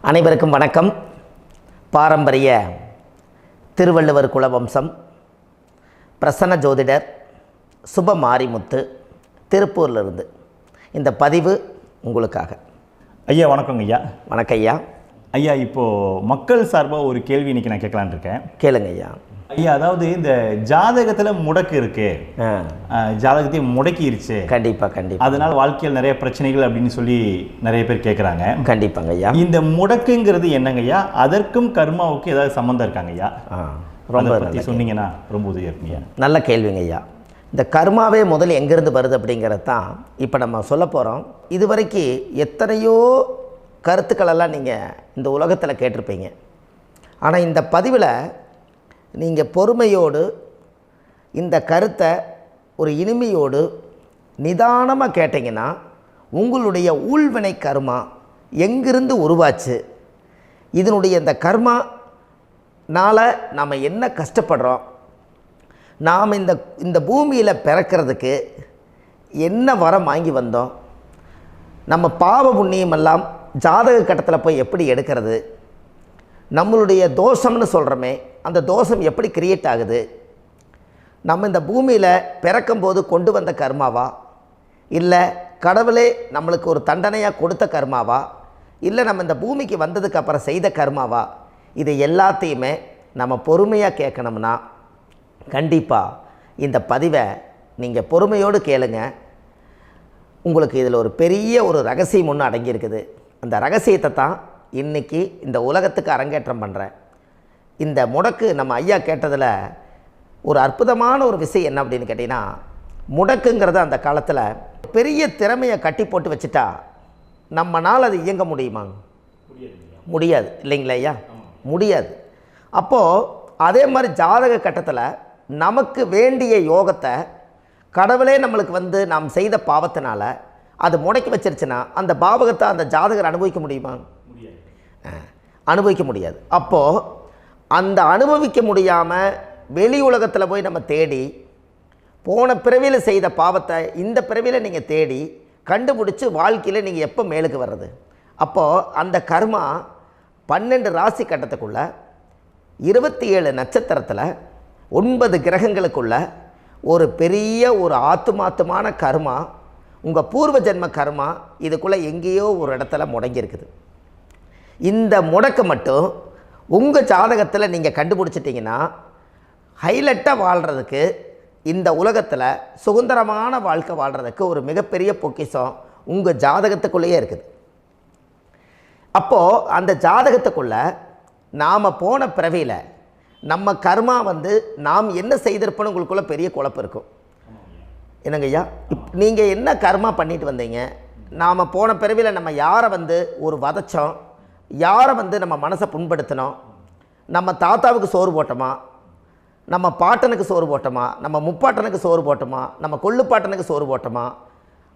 அனைவருக்கும் வணக்கம். பாரம்பரிய திருவள்ளுவர் குலவம்சம் பிரசன்ன ஜோதிடர் சுப மாரிமுத்து திருப்பூரிலிருந்து இந்த பதிவு உங்களுக்காக. ஐயா வணக்கங்க ஐயா. வணக்கம் ஐயா. ஐயா இப்போது மக்கள் சார்பாக ஒரு கேள்வி இன்றைக்கி நான் கேட்கலான் இருக்கேன். கேளுங்க ஐயா. ஐயா அதாவது இந்த ஜாதகத்தில் முடக்கு இருக்கு, ஜாதகத்தையும் முடக்கிருச்சு, கண்டிப்பாக அதனால் வாழ்க்கையில் நிறைய பிரச்சனைகள் அப்படின்னு சொல்லி நிறைய பேர் கேட்குறாங்க. கண்டிப்பாங்க ஐயா. இந்த முடக்குங்கிறது என்னங்க ஐயா? அதற்கும் கர்மாவுக்கு ஏதாவது சம்மந்தம் இருக்காங்க ஐயா? ரொம்ப பற்றி சொன்னீங்கன்னா ரொம்ப உதவியாக இருக்குங்க. நல்ல கேள்விங்க ஐயா. இந்த கர்மாவே முதல்ல எங்கேருந்து வருது அப்படிங்கிறது தான் இப்போ நம்ம சொல்ல போகிறோம். இதுவரைக்கும் எத்தனையோ கருத்துக்களெல்லாம் நீங்கள் இந்த உலகத்தில் கேட்டிருப்பீங்க. ஆனால் இந்த பதிவில் நீங்கள் பொறுமையோடு இந்த கருத்தை ஒரு இனிமையோடு நிதானமாக கேட்டிங்கன்னா உங்களுடைய ஊழ்வினை கர்மா எங்கிருந்து உருவாச்சு, இதனுடைய இந்த கர்மானால் நாம் என்ன கஷ்டப்படுறோம், நாம் இந்த பூமியில் பிறக்கிறதுக்கு என்ன வரம் வாங்கி வந்தோம், நம்ம பாவ புண்ணியமெல்லாம் ஜாதக கட்டத்தில் போய் எப்படி எடுக்கிறது, நம்மளுடைய தோஷம்னு சொல்கிறோமே அந்த தோஷம் எப்படி கிரியேட் ஆகுது, நம்ம இந்த பூமியில் பிறக்கும்போது கொண்டு வந்த கர்மாவா, இல்லை கடவுளே நம்மளுக்கு ஒரு தண்டனையாக கொடுத்த கர்மாவா, இல்லை நம்ம இந்த பூமிக்கு வந்ததுக்கு அப்புறம் செய்த கர்மாவா, இது எல்லாத்தையுமே நம்ம பொறுமையாக கேட்கணும்னா கண்டிப்பாக இந்த பதிவை நீங்கள் பொறுமையோடு கேளுங்க. உங்களுக்கு இதில் ஒரு பெரிய ஒரு ரகசியம் ஒன்று அடங்கியிருக்குது. அந்த ரகசியத்தை தான் இன்றைக்கி இந்த உலகத்துக்கு அரங்கேற்றம் பண்ணுறேன். இந்த முடக்கு நம்ம ஐயா கேட்டதில் ஒரு அற்புதமான ஒரு விஷயம் என்ன அப்படின்னு கேட்டிங்கன்னா, முடக்குங்கிறது அந்த காலத்தில் பெரிய திறமையை கட்டி போட்டு வச்சுட்டா நம்மனால் அது இயங்க முடியுமா? முடியாது இல்லைங்களா ஐயா? முடியாது. அப்போது அதே மாதிரி ஜாதக கட்டத்தில் நமக்கு வேண்டிய யோகத்தை கடவுளே நம்மளுக்கு நாம் செய்த பாவத்தினால அது முடக்கி வச்சிருச்சுன்னா அந்த பாவகத்தை அந்த ஜாதகர் அனுபவிக்க முடியுமா? அனுபவிக்க முடியாது. அப்போது அந்த அனுபவிக்க முடியாமல் வெளி உலகத்தில் போய் நம்ம தேடி போன பிறவியில் செய்த பாவத்தை இந்த பிறவியில் நீங்கள் தேடி கண்டுபிடிச்சி வாழ்க்கையில் நீங்கள் எப்போ மேலுக்கு வர்றது? அப்போது அந்த கர்மா 12 ராசி கட்டத்துக்குள்ள 27 நட்சத்திரத்தில் 9 கிரகங்களுக்குள்ள ஒரு பெரிய ஒரு ஆத்துமாத்துமான கர்மா, உங்கள் பூர்வ ஜென்ம கர்மா இதுக்குள்ளே எங்கேயோ ஒரு இடத்துல முடங்கியிருக்குது. இந்த முடக்க மட்டும் உங்கள் ஜாதகத்தில் நீங்கள் கண்டுபிடிச்சிட்டிங்கன்னா ஹைலைட்டாக வாழ்கிறதுக்கு, இந்த உலகத்தில் சுதந்திரமான வாழ்க்கை வாழ்கிறதுக்கு ஒரு மிகப்பெரிய பொக்கிஷம் உங்கள் ஜாதகத்துக்குள்ளேயே இருக்குது. அப்போது அந்த ஜாதகத்துக்குள்ளே நாம் போன பிறவியில் நம்ம கர்மா நாம் என்ன செய்திருப்போன்னு உங்களுக்குள்ளே பெரிய குழப்பம் இருக்கும். என்னங்க ஐயா, நீங்கள் என்ன கர்மா பண்ணிட்டு வந்தீங்க, நாம் போன பிறவியில் நம்ம யாரை ஒரு வதச்சோம், யாரை நம்ம மனசை புண்படுத்தினோம், நம்ம தாத்தாவுக்கு சோறு போட்டோமா, நம்ம பாட்டனுக்கு சோறு போட்டோமா, நம்ம முப்பாட்டனுக்கு சோறு போட்டோமா, நம்ம கொள்ளுப்பாட்டனுக்கு சோறு போட்டோமா,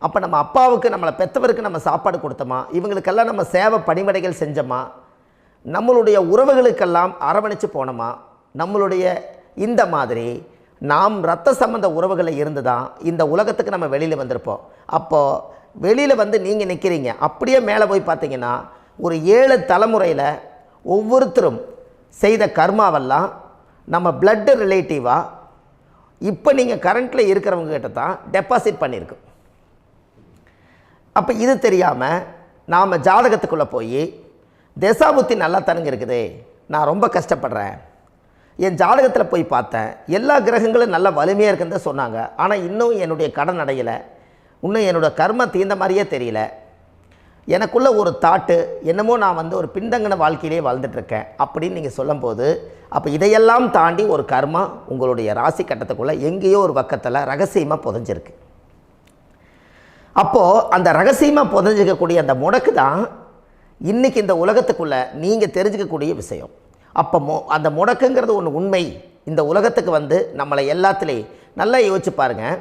அப்போ நம்ம அப்பாவுக்கு நம்மளை பெற்றவருக்கு நம்ம சாப்பாடு கொடுத்தோமா, இவங்களுக்கெல்லாம் நம்ம சேவை பணிமடைகள் செஞ்சோமா, நம்மளுடைய உறவுகளுக்கெல்லாம் அரவணைச்சு போனோமா, நம்மளுடைய இந்த மாதிரி நாம் இரத்த சம்பந்த உறவுகளை இருந்து தான் இந்த உலகத்துக்கு நம்ம வெளியில் வந்திருப்போம். அப்போது வெளியில் நீங்கள் நிற்கிறீங்க, அப்படியே மேலே போய் பார்த்தீங்கன்னா ஒரு 7 தலைமுறையில் ஒவ்வொருத்தரும் செய்த கர்மாவெல்லாம் நம்ம பிளட்டு ரிலேட்டிவாக இப்போ நீங்கள் கரண்ட்டில் இருக்கிறவங்க கிட்ட தான் டெபாசிட் பண்ணியிருக்கோம். அப்போ இது தெரியாமல் நாம் ஜாதகத்துக்குள்ளே போய் தசாபுத்தி நல்லா தனுங்க இருக்குது, நான் ரொம்ப கஷ்டப்படுறேன், என் ஜாதகத்தில் போய் பார்த்தேன் எல்லா கிரகங்களும் நல்ல வலிமையாக இருக்குன்னு தான் சொன்னாங்க, ஆனால் இன்னும் என்னுடைய கடன் அடையலை, இன்னும் என்னோடய கர்ம தீர்ந்த மாதிரியே தெரியல, எனக்குள்ளே ஒரு தாட்டு என்னமோ நான் ஒரு பின்தங்கின வாழ்க்கையிலே வாழ்ந்துட்டுருக்கேன் அப்படின்னு நீங்கள் சொல்லும்போது, அப்போ இதையெல்லாம் தாண்டி ஒரு கர்மா உங்களுடைய ராசி கட்டத்துக்குள்ளே எங்கேயோ ஒரு பக்கத்தில் ரகசியமாக புதைஞ்சிருக்கு. அப்போது அந்த ரகசியமாக புதைஞ்சிக்கக்கூடிய அந்த முடக்கு தான் இன்றைக்கி இந்த உலகத்துக்குள்ளே நீங்கள் தெரிஞ்சுக்கக்கூடிய விஷயம். அப்போ அந்த முடக்குங்கிறது ஒன்று உண்மை. இந்த உலகத்துக்கு நம்மளை எல்லாத்துலேயும் நல்லா யோசிச்சு பாருங்கள்.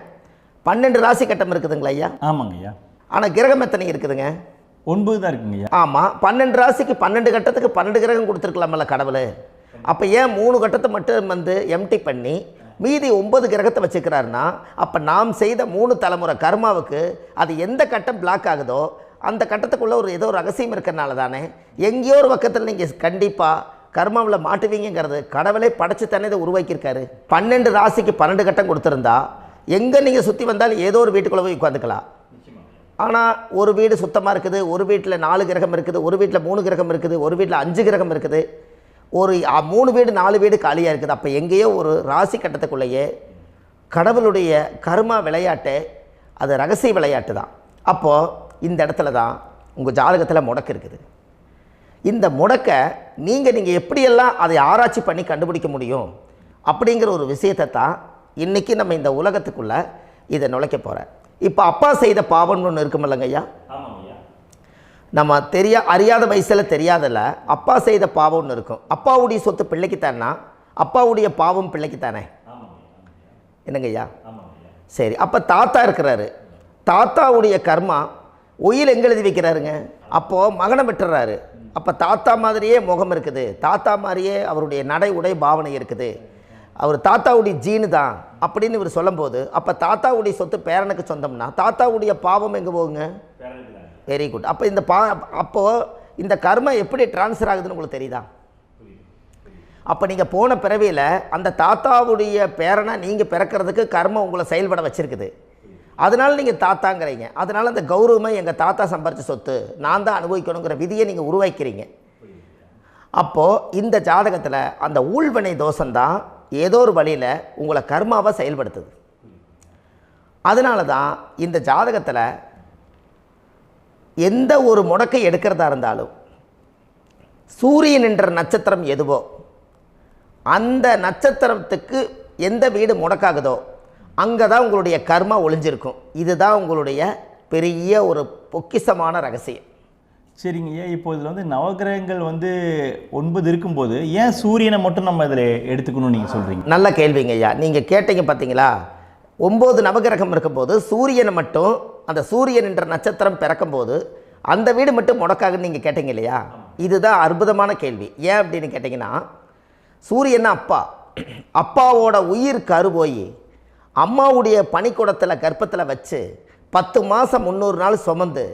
12 ராசி கட்டம் இருக்குதுங்களா ஐயா? ஆமாங்க ஐயா. ஆனால் கிரகம் எத்தனை இருக்குதுங்க? 9 தான் இருக்குங்க ஐயா. ஆமாம், 12 ராசிக்கு 12 கட்டத்துக்கு 12 கிரகம் கொடுத்துருக்கலாமல்ல கடவுள். அப்போ ஏன் 3 கட்டத்தை மட்டும் எம்டி பண்ணி மீதி 9 கிரகத்தை வச்சுக்கிறாருன்னா, அப்போ நாம் செய்த 3 தலைமுறை கர்மாவுக்கு அது எந்த கட்டம் பிளாக் ஆகுதோ அந்த கட்டத்துக்குள்ளே ஏதோ ஒரு ரகசியம் இருக்கிறனால தானே எங்கேயோ ஒரு பக்கத்தில் நீங்கள் கண்டிப்பாக கர்மாவில் மாட்டுவீங்கிறது கடவுளே படைச்சு தானே இதை உருவாக்கியிருக்காரு. 12 ராசிக்கு 12 கட்டம் கொடுத்துருந்தா எங்கே நீங்கள் சுற்றி வந்தாலும் ஏதோ ஒரு வீட்டுக்குள்ளே போய் உட்காந்துக்கலாம். ஆனால் ஒரு வீடு சுத்தமாக இருக்குது, ஒரு வீட்டில் 4 கிரகம் இருக்குது, ஒரு வீட்டில் 3 கிரகம் இருக்குது, ஒரு வீட்டில் 5 கிரகம் இருக்குது, ஒரு 3 வீடு 4 வீடு காலியாக இருக்குது. அப்போ எங்கேயோ ஒரு ராசி கட்டத்துக்குள்ளேயே கடவுளுடைய கர்மா விளையாட்டு, அது ரகசிய விளையாட்டு தான். அப்போது இந்த இடத்துல தான் உங்கள் ஜாதகத்தில் முடக்கு இருக்குது. இந்த முடக்கை நீங்கள் எப்படியெல்லாம் அதை ஆராய்ச்சி பண்ணி கண்டுபிடிக்க முடியும் அப்படிங்கிற ஒரு விஷயத்தை தான் இன்றைக்கி நம்ம இந்த உலகத்துக்குள்ளே இதை நுழைக்க போகிறேன். இப்போ அப்பா செய்த பாவம்னு ஒன்று இருக்குமில்லங்க ஐயா, நம்ம அறியாத வயசில் தெரியாதில்ல, அப்பா செய்த பாவம்னு இருக்கும். அப்பாவுடைய சொத்து பிள்ளைக்குத்தானா, அப்பாவுடைய பாவம் பிள்ளைக்குத்தானே, என்னங்க ஐயா? சரி, அப்போ தாத்தா இருக்கிறாரு, தாத்தாவுடைய கர்மா உயிர் எங்கே எழுதி வைக்கிறாருங்க? அப்போது மகனை விட்டுறாரு. அப்போ தாத்தா மாதிரியே முகம் இருக்குது, தாத்தா மாதிரியே அவருடைய நடை உடை பாவனை இருக்குது, அவர் தாத்தாவுடைய ஜீனு தான் அப்படின்னு இவர் சொல்லும்போது, அப்போ தாத்தாவுடைய சொத்து பேரனுக்கு சொந்தம்னா தாத்தாவுடைய பாவம் எங்கே போகுங்க? Very good. அப்போ அப்போது இந்த கர்மா எப்படி டிரான்ஸ்ஃபர் ஆகுதுன்னு உங்களுக்கு தெரியுதா? அப்போ நீங்கள் போன பிறவியில் அந்த தாத்தாவுடைய பேரனை நீங்கள் பிறக்கிறதுக்கு கர்மம் உங்களை செயல்பட வச்சுருக்குது. அதனால் நீங்கள் தாத்தாங்கிறீங்க. அதனால் அந்த கௌரவமாக எங்கள் தாத்தா சம்பாரித்த சொத்து நான் தான் அனுபவிக்கணுங்கிற விதியை நீங்கள் உருவாக்கிறீங்க. அப்போது இந்த ஜாதகத்தில் அந்த ஊழ்வினை தோஷந்தான் ஏதோ ஒரு வழியில் உங்களை கர்மாவை செயல்படுத்துது. அதனால தான் இந்த ஜாதகத்தில் எந்த ஒரு முடக்கை எடுக்கிறதா இருந்தாலும் சூரியன் என்ற நட்சத்திரம் எதுவோ அந்த நட்சத்திரத்துக்கு எந்த வீடு முடக்காகுதோ அங்கே தான் உங்களுடைய கர்மா ஒளிஞ்சிருக்கும். இதுதான் உங்களுடைய பெரிய ஒரு பொக்கிஷமான ரகசியம். சரிங்க ஐயா, இப்போ இதில் நவகிரகங்கள் 9 இருக்கும்போது ஏன் சூரியனை மட்டும் நம்ம இதில் எடுத்துக்கணும்னு நீங்கள் சொல்கிறீங்க? நல்ல கேள்விங்க ஐயா. நீங்கள் கேட்டீங்க பார்த்தீங்களா, 9 நவகிரகம் இருக்கும்போது சூரியனை மட்டும், அந்த சூரியன் என்ற நட்சத்திரம் பிறக்கும்போது அந்த வீடு மட்டும் முடக்காகுன்னு நீங்கள் கேட்டீங்க இல்லையா? இதுதான் அற்புதமான கேள்வி. ஏன் அப்படின்னு கேட்டிங்கன்னா, சூரியன் அப்பாவோட உயிர் கரு போய் அம்மாவுடைய பனிக்கூடத்தில் கர்ப்பத்தில் வச்சு 10 மாதம் 300 நாள் சுமந்து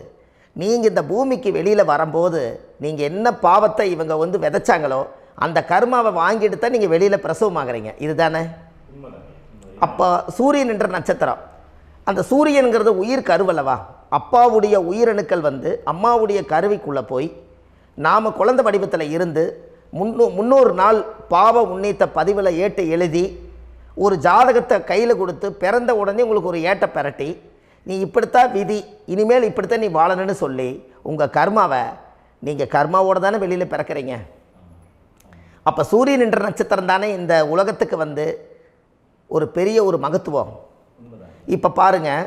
நீங்கள் இந்த பூமிக்கு வெளியில் வரும்போது நீங்கள் என்ன பாவத்தை இவங்க விதைச்சாங்களோ அந்த கர்மாவை வாங்கிட்டு தான் நீங்கள் வெளியில் பிரசவமாகறீங்க. இதுதானே? அப்போ சூரியன் என்ற நட்சத்திரம், அந்த சூரியனுங்கிறது உயிர் கருவல்லவா, அப்பாவுடைய உயிரணுக்கள் அம்மாவுடைய கருவிக்குள்ளே போய் நாம் குழந்தை வடிவத்தில் இருந்து 300 நாள் பாவ உன்னித்த பதிவில் ஏட்டு எழுதி ஒரு ஜாதகத்தை கையில் கொடுத்து பிறந்த உடனே உங்களுக்கு ஒரு ஏட்டை பெரட்டி நீ இப்படித்தான் விதி, இனிமேல் இப்படித்தான் நீ வாழணும்னு சொல்லி உங்கள் கர்மாவை நீங்கள் கர்மாவோடு தானே வெளியில் பிறக்கிறீங்க. அப்போ சூரியன் என்ற நட்சத்திரம் தானே இந்த உலகத்துக்கு ஒரு பெரிய ஒரு மகத்துவம். இப்போ பாருங்கள்,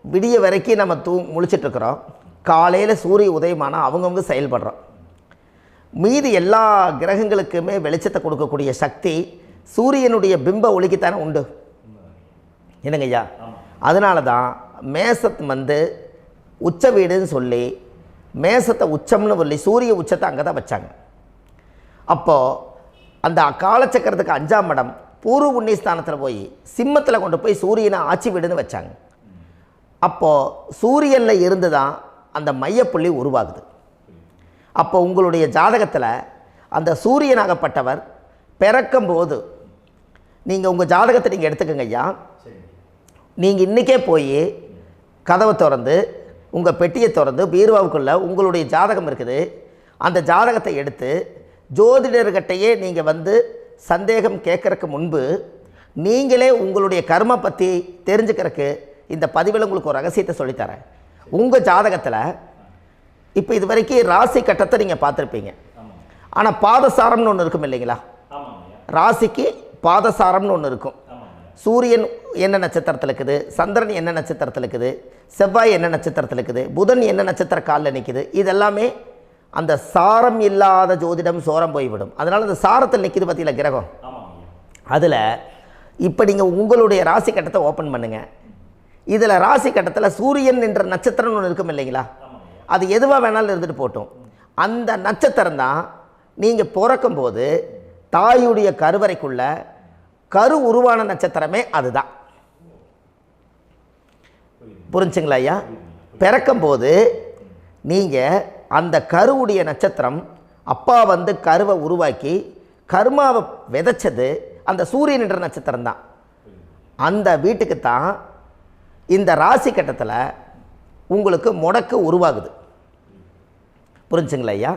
விடிய வரைக்கும் நம்ம முழிச்சிட்ருக்குறோம், காலையில் சூரிய உதயமானால் அவங்கவுங்க செயல்படுறோம். மீதி எல்லா கிரகங்களுக்குமே வெளிச்சத்தை கொடுக்கக்கூடிய சக்தி சூரியனுடைய பிம்ப ஒளிக்குத்தானே உண்டு, என்னங்க ஐயா? அதனால தான் மேசத்து உச்ச வீடுன்னு சொல்லி மேசத்தை உச்சம்னு சொல்லி சூரிய உச்சத்தை அங்கே தான் வச்சாங்க. அப்போது அந்த காலச்சக்கரத்துக்கு 5ஆம் இடம் பூர்வ புண்ணியஸ்தானத்தில் போய் சிம்மத்தில் கொண்டு போய் சூரியனை ஆட்சி வீடுன்னு வச்சாங்க. அப்போது சூரியனில் இருந்து தான் அந்த மையப்புள்ளி உருவாகுது. அப்போ உங்களுடைய ஜாதகத்தில் அந்த சூரியனாகப்பட்டவர் பிறக்கும்போது நீங்கள் உங்கள் ஜாதகத்தை நீங்கள் எடுத்துக்கங்க ஐயா. நீங்கள் இன்றைக்கே போய் கதவை திறந்து உங்கள் பெட்டியை திறந்து பீர்வாவுக்குள்ளே உங்களுடைய ஜாதகம் இருக்குது, அந்த ஜாதகத்தை எடுத்து ஜோதிடர்கிட்டையே நீங்கள் சந்தேகம் கேட்குறக்கு முன்பு நீங்களே உங்களுடைய கர்ம பற்றி தெரிஞ்சுக்கிறதுக்கு இந்த பதிவில் உங்களுக்கு ஒரு ரகசியத்தை சொல்லித்தரேன். உங்கள் ஜாதகத்தில் இப்போ இது வரைக்கும் ராசி கட்டத்தை நீங்கள் பார்த்துருப்பீங்க, ஆனால் பாதசாரம்னு ஒன்று இருக்கும் இல்லைங்களா? ராசிக்கு பாதசாரம்னு ஒன்று இருக்கும். சூரியன் என்ன நட்சத்திரத்தில் இருக்குது, சந்திரன் என்ன நட்சத்திரத்தில் இருக்குது, செவ்வாய் என்ன நட்சத்திரத்தில் இருக்குது, புதன் என்ன நட்சத்திர காலில் நிற்குது, இதெல்லாமே அந்த சாரம் இல்லாத ஜோதிடம் சோரம் போய்விடும். அதனால் அந்த சாரத்தில் நிற்கிது பார்த்தீங்களா கிரகம், அதில் இப்போ நீங்கள் உங்களுடைய ராசி கட்டத்தை ஓப்பன் பண்ணுங்கள். இதில் ராசி கட்டத்தில் சூரியன் என்ற நட்சத்திரம்னு ஒன்று இருக்கும் இல்லைங்களா? அது எதுவாக வேணாலும் இருந்துட்டு போட்டோம். அந்த நட்சத்திரம் தான் நீங்கள் பிறக்கும்போது தாயுடைய கருவறைக்குள்ள கரு உருவான நட்சத்திரமே அதுதான். புரிஞ்சுங்களா ஐயா? பிறக்கும்போது நீங்கள் அந்த கருவுடைய நட்சத்திரம் அப்பா வந்து கருவை உருவாக்கி கர்மாவை விதைச்சது அந்த சூரியன் என்ற நட்சத்திரம் தான். அந்த வீட்டுக்கு தான் இந்த ராசி கட்டத்தில் உங்களுக்கு முடக்கு உருவாகுது. புரிஞ்சுங்களா ஐயா?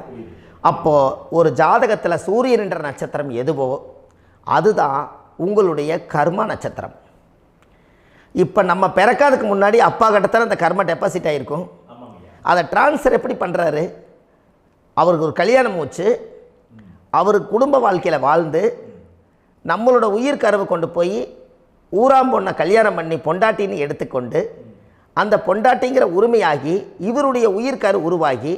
அப்போது ஒரு ஜாதகத்தில் சூரியன் என்ற நட்சத்திரம் எதுவோ அதுதான் உங்களுடைய கர்மா நட்சத்திரம். இப்போ நம்ம பிறக்காதுக்கு முன்னாடி அப்பா கட்டத்தில் அந்த கர்மா டெபாசிட் ஆகிருக்கும். அதை ட்ரான்ஸ்ஃபர் எப்படி பண்ணுறாரு? அவருக்கு ஒரு கல்யாணம் வச்சு அவர் குடும்ப வாழ்க்கையில் வாழ்ந்து நம்மளோட உயிர் கருவை கொண்டு போய் ஊராம் பொண்ணை கல்யாணம் பண்ணி பொண்டாட்டின்னு எடுத்துக்கொண்டு அந்த பொண்டாட்டிங்கிற உரிமையாகி இவருடைய உயிர் கரு உருவாகி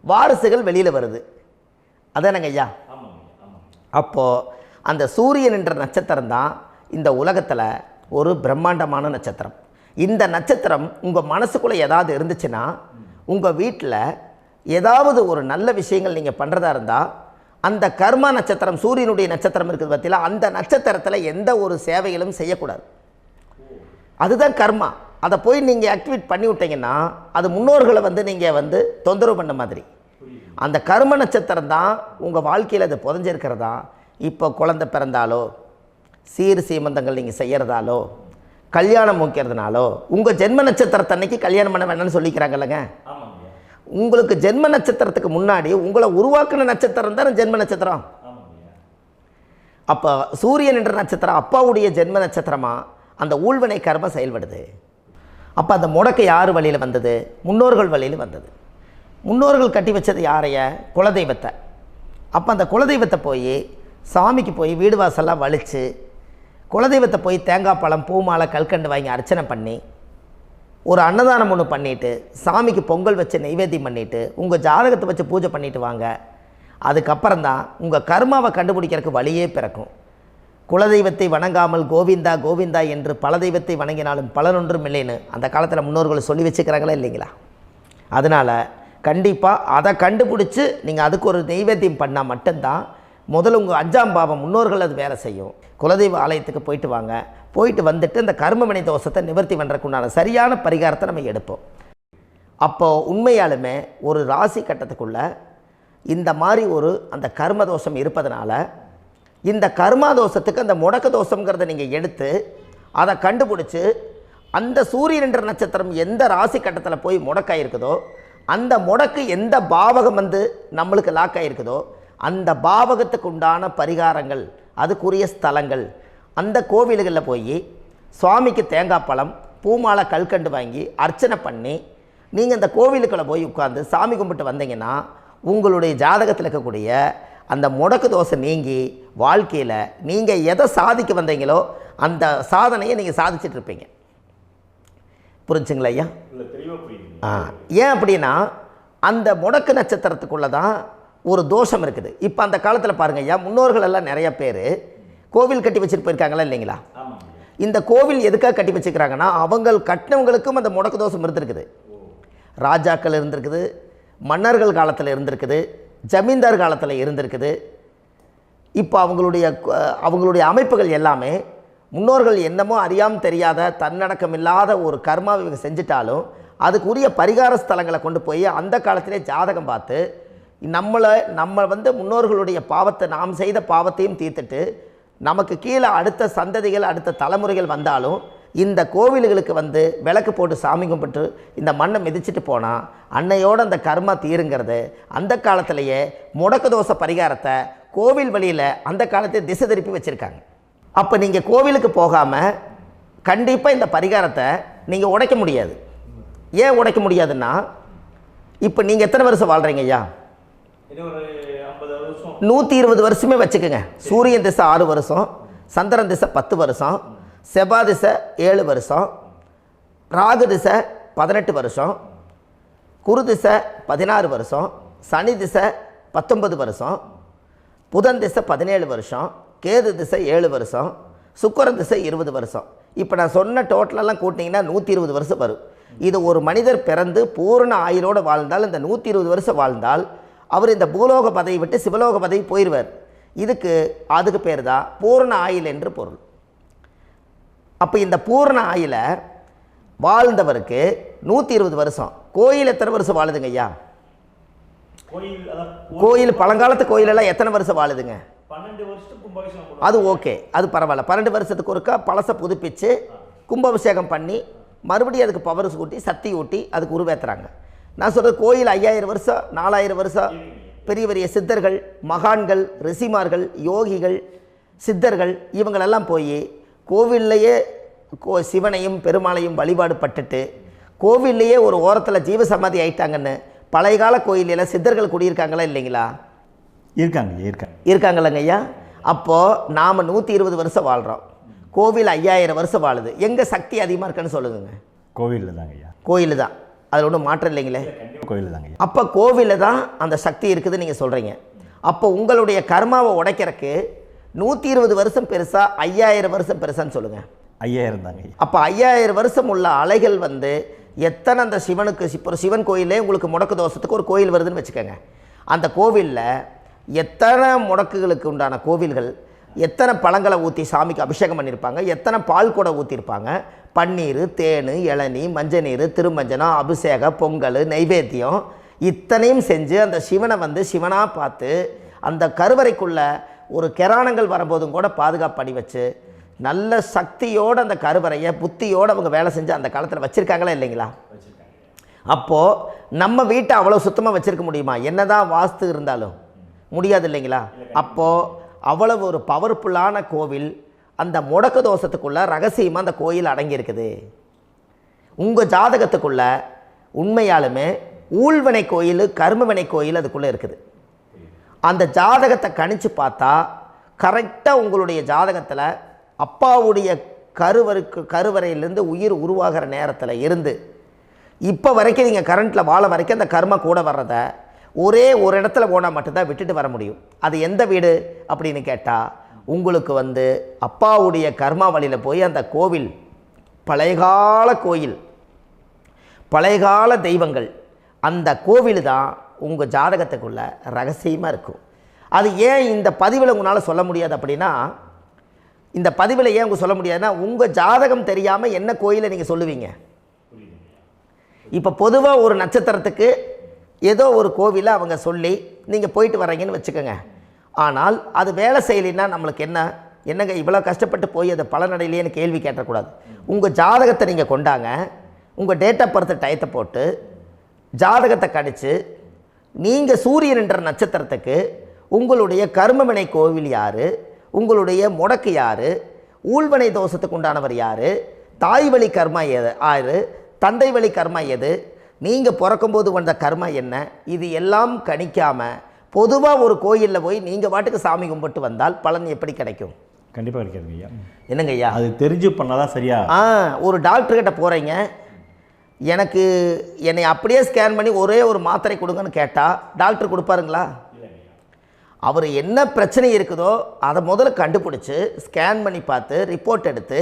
வாரிசுகள் வெளியில் வருது. அதானங்க ஐயா? அப்போது அந்த சூரியன் என்ற நட்சத்திரம் தான் இந்த உலகத்தில் ஒரு பிரம்மாண்டமான நட்சத்திரம். இந்த நட்சத்திரம் உங்கள் மனசுக்குள்ளே ஏதாவது இருந்துச்சுன்னா உங்கள் வீட்டில் ஏதாவது ஒரு நல்ல விஷயங்கள் நீங்கள் பண்ணுறதா இருந்தால் அந்த கர்மா நட்சத்திரம் சூரியனுடைய நட்சத்திரம் இருக்குது பார்த்தீங்களா, அந்த நட்சத்திரத்தில் எந்த ஒரு சேவைகளும் செய்யக்கூடாது. அதுதான் கர்மா. அதை போய் நீங்கள் ஆக்டிவேட் பண்ணி விட்டீங்கன்னா அது முன்னோர்களை வந்து நீங்கள் வந்து தொந்தரவு பண்ண மாதிரி. அந்த கர்ம நட்சத்திரம் தான் உங்கள் வாழ்க்கையில் அது புதஞ்சிருக்கிறதா. இப்போ குழந்தை பிறந்தாலோ சீர் சீமந்தங்கள் நீங்கள் செய்கிறதாலோ கல்யாணம் முக்கிறதுனாலோ உங்கள் ஜென்ம நட்சத்திரத்தன்னைக்கு கல்யாணம் பண்ண வேண்டாம்னு சொல்லிக்கிறாங்கல்லங்க. உங்களுக்கு ஜென்ம நட்சத்திரத்துக்கு முன்னாடி உங்களை உருவாக்குன நட்சத்திரம் தான் ஜென்ம நட்சத்திரம். அப்போ சூரியன் என்ற நட்சத்திரம் அப்பாவுடைய ஜென்ம நட்சத்திரமாக அந்த ஊழ்வினை கர்மம் செயல்படுது. அப்போ அந்த முடக்கு யார் வழியில் வந்தது? முன்னோர்கள் வழியில் வந்தது. முன்னோர்கள் கட்டி வச்சது யாரைய? குலதெய்வத்தை. அப்போ அந்த குலதெய்வத்தை போய் சாமிக்கு போய் வீடு வாசல்லாம் வலித்து குலதெய்வத்தை போய் தேங்காய் பழம் பூ மாலை கல்கண்டு வாங்கி அர்ச்சனை பண்ணி ஒரு அன்னதானம் ஒன்று பண்ணிவிட்டு சாமிக்கு பொங்கல் வச்சு நைவேத்தியம் பண்ணிவிட்டு உங்கள் ஜாதகத்தை வச்சு பூஜை பண்ணிவிட்டு வாங்க. அதுக்கப்புறம் தான் உங்கள் கர்மாவை கண்டுபிடிக்கிறதுக்கு வழியே பிறக்கும். குலதெய்வத்தை வணங்காமல் கோவிந்தா கோவிந்தா என்று பல தெய்வத்தை வணங்கினாலும் பலனொன்றும் இல்லைன்னு அந்த காலத்தில் முன்னோர்கள் சொல்லி வச்சுக்கிறாங்களா இல்லைங்களா? அதனால் கண்டிப்பாக அதை கண்டுபிடிச்சி நீங்கள் அதுக்கு ஒரு நைவேத்தியம் பண்ணால் மட்டும்தான் முதல்ல உங்கள் 5ஆம் பாவம் முன்னோர்கள் அது வேலை செய்யும். குலதெய்வ ஆலயத்துக்கு போயிட்டு வாங்க. போயிட்டு வந்துட்டு இந்த கர்மவினை தோஷத்தை நிவர்த்தி பண்ணுறதுக்குண்டான சரியான பரிகாரத்தை நம்ம எடுப்போம். அப்போது உண்மையாலுமே ஒரு ராசி கட்டத்துக்குள்ளே இந்த மாதிரி ஒரு அந்த கர்ம தோஷம் இருப்பதனால இந்த கர்மா தோஷத்துக்கு அந்த முடக்க தோஷங்கிறத நீங்கள் எடுத்து அதை கண்டுபிடிச்சி அந்த சூரியன் என்ற நட்சத்திரம் எந்த ராசி கட்டத்தில் போய் முடக்காயிருக்குதோ அந்த முடக்கு எந்த பாவகம் வந்து நம்மளுக்கு லாக் ஆகிருக்குதோ அந்த பாவகத்துக்கு உண்டான பரிகாரங்கள் அதுக்குரிய ஸ்தலங்கள் அந்த கோவில்களில் போய் சுவாமிக்கு தேங்காய் பழம் பூமாலை கல்கண்டு வாங்கி அர்ச்சனை பண்ணி நீங்கள் அந்த கோவிலுக்குள்ளே போய் உட்காந்து சாமி கும்பிட்டு வந்தீங்கன்னா உங்களுடைய ஜாதகத்தில் இருக்கக்கூடிய அந்த முடக்கு தோசை நீங்கி வாழ்க்கையில் நீங்கள் எதை சாதிக்க வந்தீங்களோ அந்த சாதனையை நீங்கள் சாதிச்சிட்ருப்பீங்க. புரிஞ்சுங்களா ஐயா? ஏன் அப்படின்னா அந்த முடக்கு நட்சத்திரத்துக்குள்ளே தான் ஒரு தோஷம் இருக்குது. இப்போ அந்த காலத்தில் பாருங்கள் ஐயா, முன்னோர்கள் எல்லாம் நிறைய பேர் கோவில் கட்டி வச்சுட்டு போயிருக்காங்களா இல்லைங்களா? இந்த கோவில் எதுக்காக கட்டி வச்சுக்கிறாங்கன்னா அவங்க கட்டினவங்களுக்கும் அந்த முடக்கு தோஷம் இருந்திருக்குது. ராஜாக்கள் இருந்திருக்குது, மன்னர்கள் காலத்தில் இருந்திருக்குது, ஜமீன்தார் காலத்தில் இருந்திருக்குது. இப்போ அவங்களுடைய அமைப்புகள் எல்லாமே முன்னோர்கள் என்னமோ அறியாமல் தெரியாத தன்னடக்கம் இல்லாத ஒரு கர்மாவை இவங்க செஞ்சிட்டாலும் அதுக்குரிய பரிகார ஸ்தலங்களை கொண்டு போய் அந்த காலத்திலே ஜாதகம் பார்த்து நம்ம வந்து முன்னோர்களுடைய பாவத்தை நாம் செய்த பாவத்தையும் தீர்த்துட்டு நமக்கு கீழே அடுத்த சந்ததிகள் அடுத்த தலைமுறைகள் வந்தாலும் இந்த கோவில்களுக்கு வந்து விளக்கு போட்டு சாமி கும்பிட்டு இந்த மண்ணை மிதிச்சிட்டு போனால் அன்னையோடு அந்த கர்மா தீருங்கிறது அந்த காலத்திலேயே முடக்க தோஷ பரிகாரத்தை கோவில் வழியில் அந்த காலத்தை திசை திருப்பி வச்சுருக்காங்க. அப்போ நீங்கள் கோவிலுக்கு போகாமல் கண்டிப்பாக இந்த பரிகாரத்தை நீங்கள் உடைக்க முடியாது. ஏன் உடைக்க முடியாதுன்னா இப்போ நீங்கள் எத்தனை வருஷம் வாழ்கிறீங்க ஐயா? 120 வருஷமே வச்சுக்கோங்க. சூரியன் திசை 6 வருஷம், சந்திரன் திசை 10 வருஷம், செவ்வாய் திசை 7 வருஷம், ராகு திசை 18 வருஷம், குரு திசை 16 வருஷம், சனி திசை 19 வருஷம், புதன் திசை 17 வருஷம், கேது திசை 7 வருஷம், சுக்கிரன் திசை 20 வருஷம். இப்போ நான் சொன்ன டோட்டலெல்லாம் கூட்டிங்கன்னா 120 வருஷம் வரும். இது ஒரு மனிதர் பிறந்து பூரண ஆயுளோடு வாழ்ந்தால் இந்த 120 வருஷம் வாழ்ந்தால் அவர் இந்த பூலோக பதவி விட்டு சிவலோக பதவி போயிடுவார். அதுக்கு பேர் தான் பூரண ஆயுள் என்று பொருள். அப்போ இந்த பூரண ஆயுளை வாழ்ந்தவருக்கு 120 வருஷம். கோயில் எத்தனை வருஷம் வாழுதுங்க ஐயா? கோயில் பழங்காலத்து கோயிலெல்லாம் எத்தனை வருஷம் வாழுதுங்க? 12 வருஷத்துக்கு கும்பாபிஷேகம். அது ஓகே, அது பரவாயில்ல. 12 வருஷத்துக்கு ஒருக்கா பழசை புதுப்பிச்சு கும்பாபிஷேகம் பண்ணி மறுபடியும் அதுக்கு பவர் ஊட்டி சக்தி ஊட்டி அதுக்கு உருவேற்றுறாங்க. நான் சொல்கிறது கோயில் 5000 வருஷம் 4000 வருஷம் பெரிய பெரிய சித்தர்கள், மகான்கள், ரிஷிமார்கள், யோகிகள், சித்தர்கள் இவங்களெல்லாம் போய் கோவில்லையே சிவனையும் பெருமாளையும் வழிபாடு பட்டுட்டு கோவில்லையே ஒரு ஓரத்தில் ஜீவசமாதி ஆயிட்டாங்கன்னு பழைய கால கோயிலில் சித்தர்கள் குடியிருக்காங்களா இல்லைங்களா? இருக்காங்கல்லங்க ஐயா. அப்போது நாம் 120 வருஷம் வாழ்கிறோம், கோவில் 5000 வருஷம் வாழுது. எங்கே சக்தி அதிகமாக இருக்குன்னு சொல்லுங்க? கோவிலில் தாங்க ஐயா. கோயில் தான், அதில் ஒன்றும் மாற்றம் இல்லைங்களே. கோயில் தாங்க. அப்போ கோவிலில் தான் அந்த சக்தி இருக்குதுன்னு நீங்கள் சொல்கிறீங்க. அப்போ உங்களுடைய கர்மாவை உடைக்கிறதுக்கு 120 வருஷம் பெருசா 5000 வருஷம் பெருசான்னு சொல்லுங்கள்? 5000 தாங்க. அப்போ 5000 வருஷம் உள்ள அலைகள் எத்தனை அந்த சிவனுக்கு இப்போ சிவன் கோயிலே உங்களுக்கு முடக்கு தோஷத்துக்கு ஒரு கோயில் வருதுன்னு வச்சுக்கோங்க. அந்த கோவிலில் எத்தனை முடக்குகளுக்கு உண்டான கோவில்கள், எத்தனை பழங்களை ஊற்றி சாமிக்கு அபிஷேகம் பண்ணியிருப்பாங்க, எத்தனை பால் கூட ஊற்றிருப்பாங்க, பன்னீர், தேன், இளநீ, மஞ்சள் நீர், திருமஞ்சனம், அபிஷேகம், பொங்கல், நைவேத்தியம் இத்தனையும் செஞ்சு அந்த சிவனை சிவனாக பார்த்து அந்த கருவறைக்குள்ள ஒரு கிராணங்கள் வரும்போதும் கூட பாதுகாப்பு பண்ணி வச்சு நல்ல சக்தியோடு அந்த கருவறையை புத்தியோடு அவங்க வேலை செஞ்சு அந்த காலத்தில் வச்சுருக்காங்களா இல்லைங்களா? அப்போது நம்ம வீட்டை அவ்வளோ சுத்தமாக வச்சுருக்க முடியுமா? என்னதான் வாஸ்து இருந்தாலும் முடியாது இல்லைங்களா? அப்போது அவ்வளவு ஒரு பவர்ஃபுல்லான கோவில் அந்த முடக்கு தோஷத்துக்குள்ளே ரகசியமாக அந்த கோயில் அடங்கியிருக்குது. உங்கள் ஜாதகத்துக்குள்ளே உண்மையாலுமே ஊழ்வினை கோயில், கர்மவினை கோயில் அதுக்குள்ளே இருக்குது. அந்த ஜாதகத்தை கணிச்சு பார்த்தா கரெக்டாக உங்களுடைய ஜாதகத்தில் அப்பாவுடைய கருவறையிலேருந்து உயிர் உருவாகிற நேரத்தில் இருந்து இப்போ வரைக்கும் நீங்கள் கரண்ட்டில் வாழ வரைக்கும் அந்த கர்ம கூட வர்றதை ஒரே ஒரு இடத்துல போனால் மட்டும்தான் விட்டுட்டு வர முடியும். அது எந்த வீடு அப்படின்னு கேட்டால் உங்களுக்கு அப்பாவுடைய கர்மா வழியில் போய் அந்த கோவில் பழையகால கோயில், பழையகால தெய்வங்கள், அந்த கோவில் தான் உங்கள் ஜாதகத்துக்குள்ள ரகசியமாக இருக்கும். அது ஏன் இந்த பதிவில் உங்களால் சொல்ல முடியாது அப்படின்னா, இந்த பதிவில் ஏன் உங்க சொல்ல முடியாதுன்னா உங்கள் ஜாதகம் தெரியாமல் என்ன கோயிலை நீங்கள் சொல்லுவீங்க? இப்போ பொதுவாக ஒரு நட்சத்திரத்துக்கு ஏதோ ஒரு கோவிலை அவங்க சொல்லி நீங்கள் போயிட்டு வர்றீங்கன்னு வச்சுக்கோங்க. ஆனால் அது வேலை செய்யலைன்னா நம்மளுக்கு என்னங்க இவ்வளோ கஷ்டப்பட்டு போய் அதை பலனடையிலேன்னு கேள்வி கேட்டக்கூடாது. உங்கள் ஜாதகத்தை நீங்கள் கொண்டாங்க, உங்கள் டேட் ஆஃப் பர்த் டயத்தை போட்டு ஜாதகத்தை கணிச்சு நீங்கள் சூரியன் என்ற நட்சத்திரத்துக்கு உங்களுடைய கர்மவினை கோவில் யார், உங்களுடைய முடக்கு யார், ஊழ்வனை தோஷத்துக்கு உண்டானவர் யார், தாய் வழி கர்மா யார், தந்தை வழி கர்மா எது, நீங்கள் பிறக்கும்போது வந்த கர்மா என்ன, இது எல்லாம் கணிக்காமல் பொதுவாக ஒரு கோயிலில் போய் நீங்கள் பாட்டுக்கு சாமி கும்பிட்டு வந்தால் பலன் எப்படி கிடைக்கும்? கண்டிப்பாக கிடைக்காதுங்க ஐயா. என்னங்க ஐயா? அது தெரிஞ்சு பண்ணாதான் சரியா? ஒரு டாக்டர்கிட்ட போகிறீங்க, என்னை அப்படியே ஸ்கேன் பண்ணி ஒரே ஒரு மாத்திரை கொடுங்கன்னு கேட்டால் டாக்டர் கொடுப்பாருங்களா? அவர் என்ன பிரச்சனை இருக்குதோ அதை முதல்ல கண்டுபிடிச்சி ஸ்கேன் பண்ணி பார்த்து ரிப்போர்ட் எடுத்து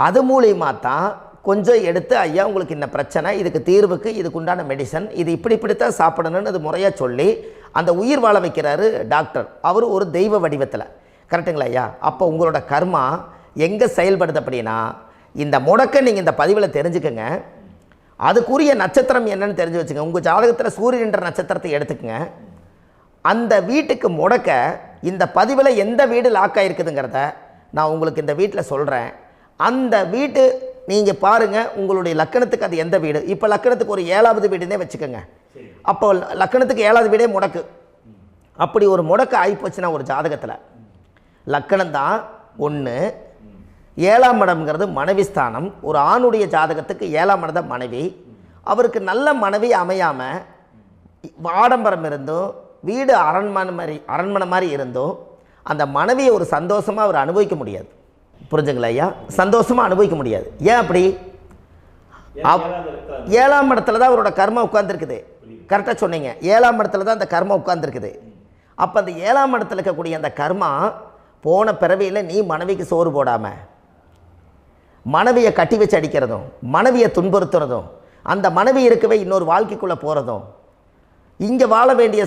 அது மூலியமாக தான் கொஞ்சம் எடுத்து ஐயா உங்களுக்கு இந்த பிரச்சனை, இதுக்கு தீர்வுக்கு இதுக்குண்டான மெடிசன், இது இப்படித்தான் சாப்பிடணும்னு அது முறையாக சொல்லி அந்த உயிர் வாழ வைக்கிறாரு டாக்டர். அவர் ஒரு தெய்வ வடிவத்தில். கரெக்டுங்களா ஐயா? அப்போ உங்களோட கர்மா எங்கே செயல்படுது அப்படின்னா, இந்த முடக்க நீங்கள் இந்த பதிவில் தெரிஞ்சுக்கங்க. அதுக்குரிய நட்சத்திரம் என்னன்னு தெரிஞ்சு வச்சுங்க. உங்கள் ஜாதகத்தில் சூரியன் என்ற நட்சத்திரத்தை எடுத்துக்கங்க. அந்த வீட்டுக்கு முடக்க இந்த பதிவில் எந்த வீடு லாக் ஆகிருக்குதுங்கிறத நான் உங்களுக்கு இந்த வீட்டில் சொல்கிறேன். அந்த வீட்டு நீங்கள் பாருங்கள், உங்களுடைய லக்கணத்துக்கு அது எந்த வீடு. இப்போ லக்கணத்துக்கு ஒரு 7வது வீடுன்னே வச்சுக்கோங்க. அப்போ லக்கணத்துக்கு 7வது வீடே முடக்கு. அப்படி ஒரு முடக்கு ஆகிப்போச்சுன்னா ஒரு ஜாதகத்தில் லக்கணம் தான் 1, 7ஆம் இடம்ங்கிறது மனைவி ஸ்தானம். ஒரு ஆணுடைய ஜாதகத்துக்கு 7ஆம் இடம் தான் மனைவி. அவருக்கு நல்ல மனைவி அமையாமல் ஆடம்பரம் இருந்தும் வீடு அரண்மனை மாதிரி இருந்தும் அந்த மனைவியை ஒரு சந்தோஷமாக அவர் அனுபவிக்க முடியாது. புரிஞ்சுங்களா ஐயா? சந்தோஷமாக அனுபவிக்க முடியாது. ஏன் அப்படி? 7ஆம் இடத்துல தான் அவரோட கர்மா உட்கார்ந்துருக்குது. கரெக்டாக சொன்னீங்க. 7ஆம் இடத்துல தான் அந்த கர்மா உட்கார்ந்துருக்குது. அப்போ அந்த 7ஆம் இடத்துல இருக்கக்கூடிய அந்த கர்மா போன பிறவியில் நீ மனைவிக்கு சோறு போடாமல் மனைவியை கட்டி வச்சு அடிக்கிறதும், மனைவியை துன்புறுத்துறதும், அந்த மனைவி இருக்கவே இன்னொரு வாழ்க்கைக்குள்ளே போகிறதும், இங்கே வாழ வேண்டிய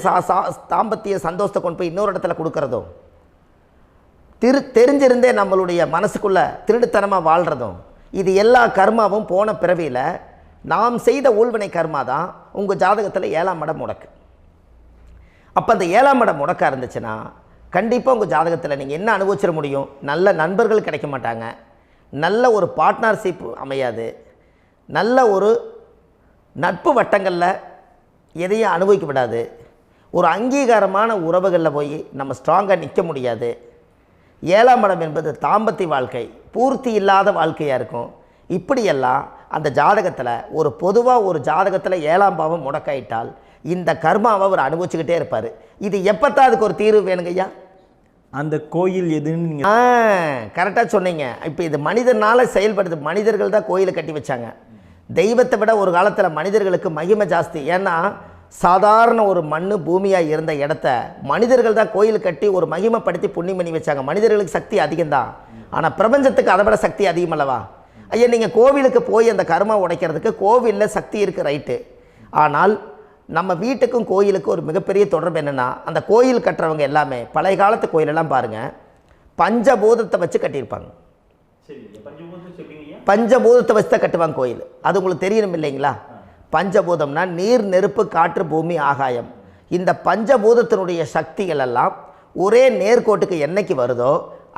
தாம்பத்திய சந்தோஷத்தை கொண்டு போய் இன்னொரு இடத்துல கொடுக்கறதும், தெரிஞ்சிருந்தே நம்மளுடைய மனசுக்குள்ளே திருடுத்தனமாக வாழ்கிறதும், இது எல்லா கர்மாவும் போன பிறவியில் நாம் செய்த ஊழ்வினை கர்மா தான் உங்கள் ஜாதகத்தில் 7ஆம் இடம் முடக்கு. அப்போ அந்த 7ஆம் இடம் முடக்கா இருந்துச்சுன்னா கண்டிப்பாக உங்கள் ஜாதகத்தில் நீங்கள் என்ன அனுபவிச்சிட முடியும்? நல்ல நண்பர்கள் கிடைக்க மாட்டாங்க, நல்ல ஒரு பார்ட்னர்ஷிப் அமையாது, நல்ல ஒரு நட்பு வட்டங்களில் எதையும் அனுபவிக்க விடாது, ஒரு அங்கீகாரமான உறவுகளில் போய் நம்ம ஸ்ட்ராங்காக நிற்க முடியாது. 7ஆம் இடம் என்பது தாம்பத்திய வாழ்க்கை, பூர்த்தி இல்லாத வாழ்க்கையாக இருக்கும். இப்படியெல்லாம் அந்த ஜாதகத்தில் ஒரு பொதுவாக ஒரு ஜாதகத்தில் 7ஆம் பாவம் முடக்காயிட்டால் இந்த கர்மாவை அவர் அனுபவிச்சுக்கிட்டே இருப்பார். இது எப்போத்தான் அதுக்கு ஒரு தீர்வு வேணுங்கய்யா? அந்த கோயில் எதுன்னு நீங்கள் கரெக்டாக சொன்னீங்க. இப்போ இது மனிதனால் செயல்படுது. மனிதர்கள் தான் கோயிலை கட்டி வச்சாங்க. தெய்வத்தை விட ஒரு காலத்தில் மனிதர்களுக்கு மகிமை ஜாஸ்தி. ஏன்னா சாதாரண ஒரு மண் பூமியாக இருந்த இடத்த மனிதர்கள் தான் கோயில் கட்டி ஒரு மகிமைப்படுத்தி புண்ணியம் பண்ணி வச்சாங்க. மனிதர்களுக்கு சக்தி அதிகம்தான், ஆனால் பிரபஞ்சத்துக்கு அதை விட சக்தி அதிகம் அல்லவா? ஐயா, நீங்கள் கோவிலுக்கு போய் அந்த கர்மா உடைக்கிறதுக்கு கோவிலில் சக்தி இருக்குது, ரைட்டு. ஆனால் நம்ம வீட்டுக்கும் கோயிலுக்கும் ஒரு மிகப்பெரிய தொடர்பு என்னென்னா, அந்த கோயில் கட்டுறவங்க எல்லாமே பழைய காலத்து கோயிலெல்லாம் பாருங்கள், பஞ்சபூதத்தை வச்சு கட்டியிருப்பாங்க. பஞ்சபூதத்தை வச்சு தான் கட்டுவாங்க கோயில். அது உங்களுக்கு தெரியணும் இல்லைங்களா? பஞ்சபூதம்னா நீர், நெருப்பு, காற்று, பூமி, ஆகாயம். இந்த பஞ்சபூதத்தினுடைய சக்திகள் எல்லாம் ஒரே நேர்கோட்டுக்கு என்னைக்கு வருதோ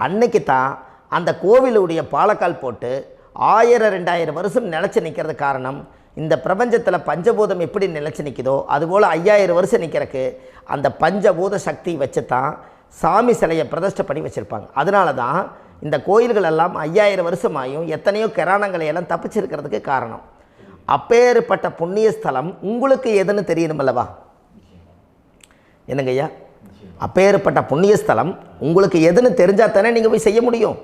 அன்னைக்கு தான் அந்த கோவிலுடைய பாலக்கால் போட்டு 1000-2000 வருஷம் நிலச்சி நிற்கிறது. காரணம், இந்த பிரபஞ்சத்தில் பஞ்சபூதம் எப்படி நிலச்சி நிற்குதோ அதுபோல் 5000 வருஷம் நிற்கிறதுக்கு அந்த பஞ்சபூத சக்தி வச்சு தான் சாமி சிலையை பிரதிஷ்டை பண்ணி வச்சுருப்பாங்க. அதனால தான் இந்த கோயில்கள் எல்லாம் 5000 வருஷமாயும் எத்தனையோ கிராணங்களை எல்லாம் தப்பிச்சிருக்கிறதுக்கு காரணம். அப்பேற்பட்ட புண்ணிய ஸ்தலம் உங்களுக்கு எதுன்னு தெரியணும் அல்லவா? என்னங்க ஐயா? அப்பேற்பட்ட புண்ணிய ஸ்தலம் உங்களுக்கு எதுன்னு தெரிஞ்சால் தானே நீங்கள் போய் செய்ய முடியும்,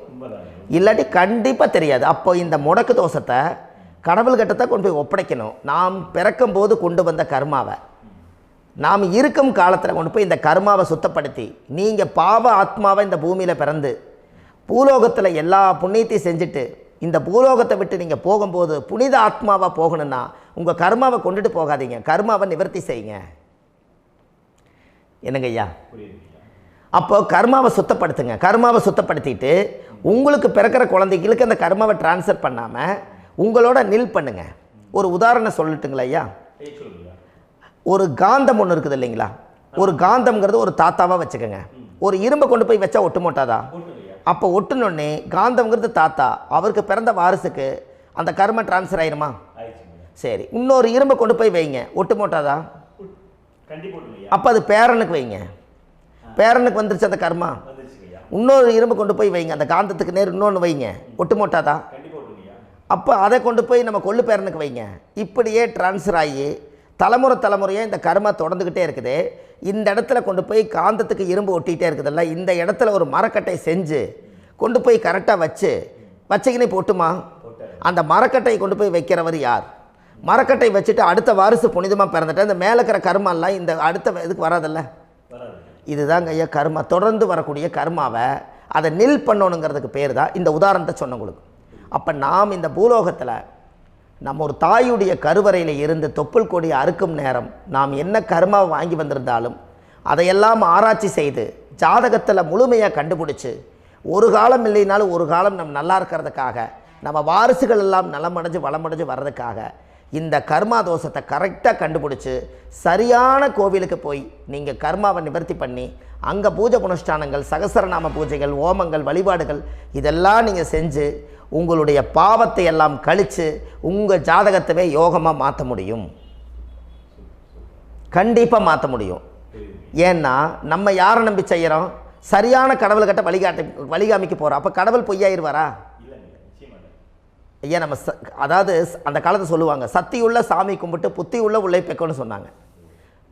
இல்லாட்டி கண்டிப்பாக தெரியாது. அப்போ இந்த முடக்கு தோஷத்தை கடவுள்கிட்ட கொண்டு போய் ஒப்படைக்கணும். நாம் பிறக்கும் போது கொண்டு வந்த கர்மாவை நாம் இருக்கும் காலத்தில் கொண்டு போய் இந்த கர்மாவை சுத்தப்படுத்தி, நீங்கள் பாவ ஆத்மாவை இந்த பூமியில் பிறந்து பூலோகத்தில் எல்லா புண்ணியத்தையும் செஞ்சுட்டு இந்த பூலோகத்தை விட்டு நீங்கள் போகும்போது புனித ஆத்மாவாக போகணுன்னா உங்கள் கர்மாவை கொண்டுட்டு போகாதீங்க, கர்மாவை நிவர்த்தி செய்யுங்க. என்னங்க ஐயா? அப்போ கர்மாவை சுத்தப்படுத்துங்க. கர்மாவை சுத்தப்படுத்திட்டு உங்களுக்கு பிறக்கிற குழந்தைகளுக்கு அந்த கர்மாவை டிரான்ஸ்ஃபர் பண்ணாமல் உங்களோட நில் பண்ணுங்க. ஒரு உதாரணம் சொல்லட்டுங்களா ஐயா? ஒரு காந்தம் ஒன்று இருக்குது இல்லைங்களா? ஒரு காந்தம்ங்கிறது ஒரு தாத்தாவாக வச்சுக்கோங்க. ஒரு இரும்பை கொண்டு போய் வச்சா ஒட்டு மோட்டாதா? அப்போ ஒட்டுனோடனே காந்தம்ங்கிறது தாத்தா, அவருக்கு பிறந்த வாரிசுக்கு அந்த கர்ம டிரான்ஸ்ஃபர் ஆயிருமா? சரி, இன்னொரு இரும்பை கொண்டு போய் வைங்க, ஒட்டு மோட்டாதா? அப்போ அது பேரனுக்கு வைங்க, பேரனுக்கு வந்துருச்சு அந்த கர்மா. இன்னொரு இரும்பை கொண்டு போய் வைங்க, அந்த காந்தத்துக்கு நேர் இன்னொன்று வைங்க, ஒட்டு மோட்டாதா? அப்போ அதை கொண்டு போய் நம்ம கொள்ளு பேரனுக்கு வைங்க. இப்படியே டிரான்ஸ்ஃபர் ஆகி தலைமுறையாக இந்த கர்மா தொடர்ந்துக்கிட்டே இருக்குது. இந்த இடத்துல கொண்டு போய் காந்தத்துக்கு இரும்பு ஒட்டிகிட்டே இருக்குதுல்ல, இந்த இடத்துல ஒரு மரக்கட்டை செஞ்சு கொண்டு போய் கரெக்டாக வச்சுக்கினே போட்டுமா? அந்த மரக்கட்டையை கொண்டு போய் வைக்கிறவர் யார்? மரக்கட்டை வச்சுட்டு அடுத்த வாரிசு புனிதமாக பிறந்துட்டு அந்த மேலே இருக்கிற கர்மாலாம் இந்த அடுத்த இதுக்கு வராதில்ல. இதுதாங்க ஐயா கர்மா. தொடர்ந்து வரக்கூடிய கர்மாவை அதை நில் பண்ணணுங்கிறதுக்கு பேர் தான் இந்த உதாரணத்தை சொன்னவங்களுக்கு. அப்போ நாம் இந்த பூலோகத்தில் நம்ம ஒரு தாயுடைய கருவறையில் இருந்து தொப்புள் கொடி அறுக்கும் நேரம் நாம் என்ன கர்மாவை வாங்கி வந்திருந்தாலும் அதையெல்லாம் ஆராய்ச்சி செய்து ஜாதகத்தில் முழுமையாக கண்டுபிடிச்சி ஒரு காலம் இல்லைனாலும் ஒரு காலம் நம்ம நல்லா இருக்கிறதுக்காக, நம்ம வாரிசுகள் எல்லாம் நலமடைஞ்சு வளமடைஞ்சு வர்றதுக்காக இந்த கர்மா தோஷத்தை கரெக்டாக கண்டுபிடிச்சி சரியான கோவிலுக்கு போய் நீங்கள் கர்மாவை நிவர்த்தி பண்ணி அங்கே பூஜை புனஸ்தானங்கள், சகசரநாம பூஜைகள், ஓமங்கள், வழிபாடுகள் இதெல்லாம் நீங்கள் செஞ்சு உங்களுடைய பாவத்தை எல்லாம் கழித்து உங்கள் ஜாதகத்தவே யோகமாக மாற்ற முடியும். கண்டிப்பாக மாற்ற முடியும். ஏன்னா நம்ம யாரை நம்பி செய்கிறோம்? சரியான கடவுள்கிட்ட வழிகாமிக்க போகிறோம். அப்போ கடவுள் பொய்யாயிருவாரா? ஐயா, நம்ம அதாவது அந்த காலத்தை சொல்லுவாங்க, சத்தியுள்ள சாமி கும்பிட்டு புத்தி உள்ள உள்ளே பெக்கணும்னு சொன்னாங்க.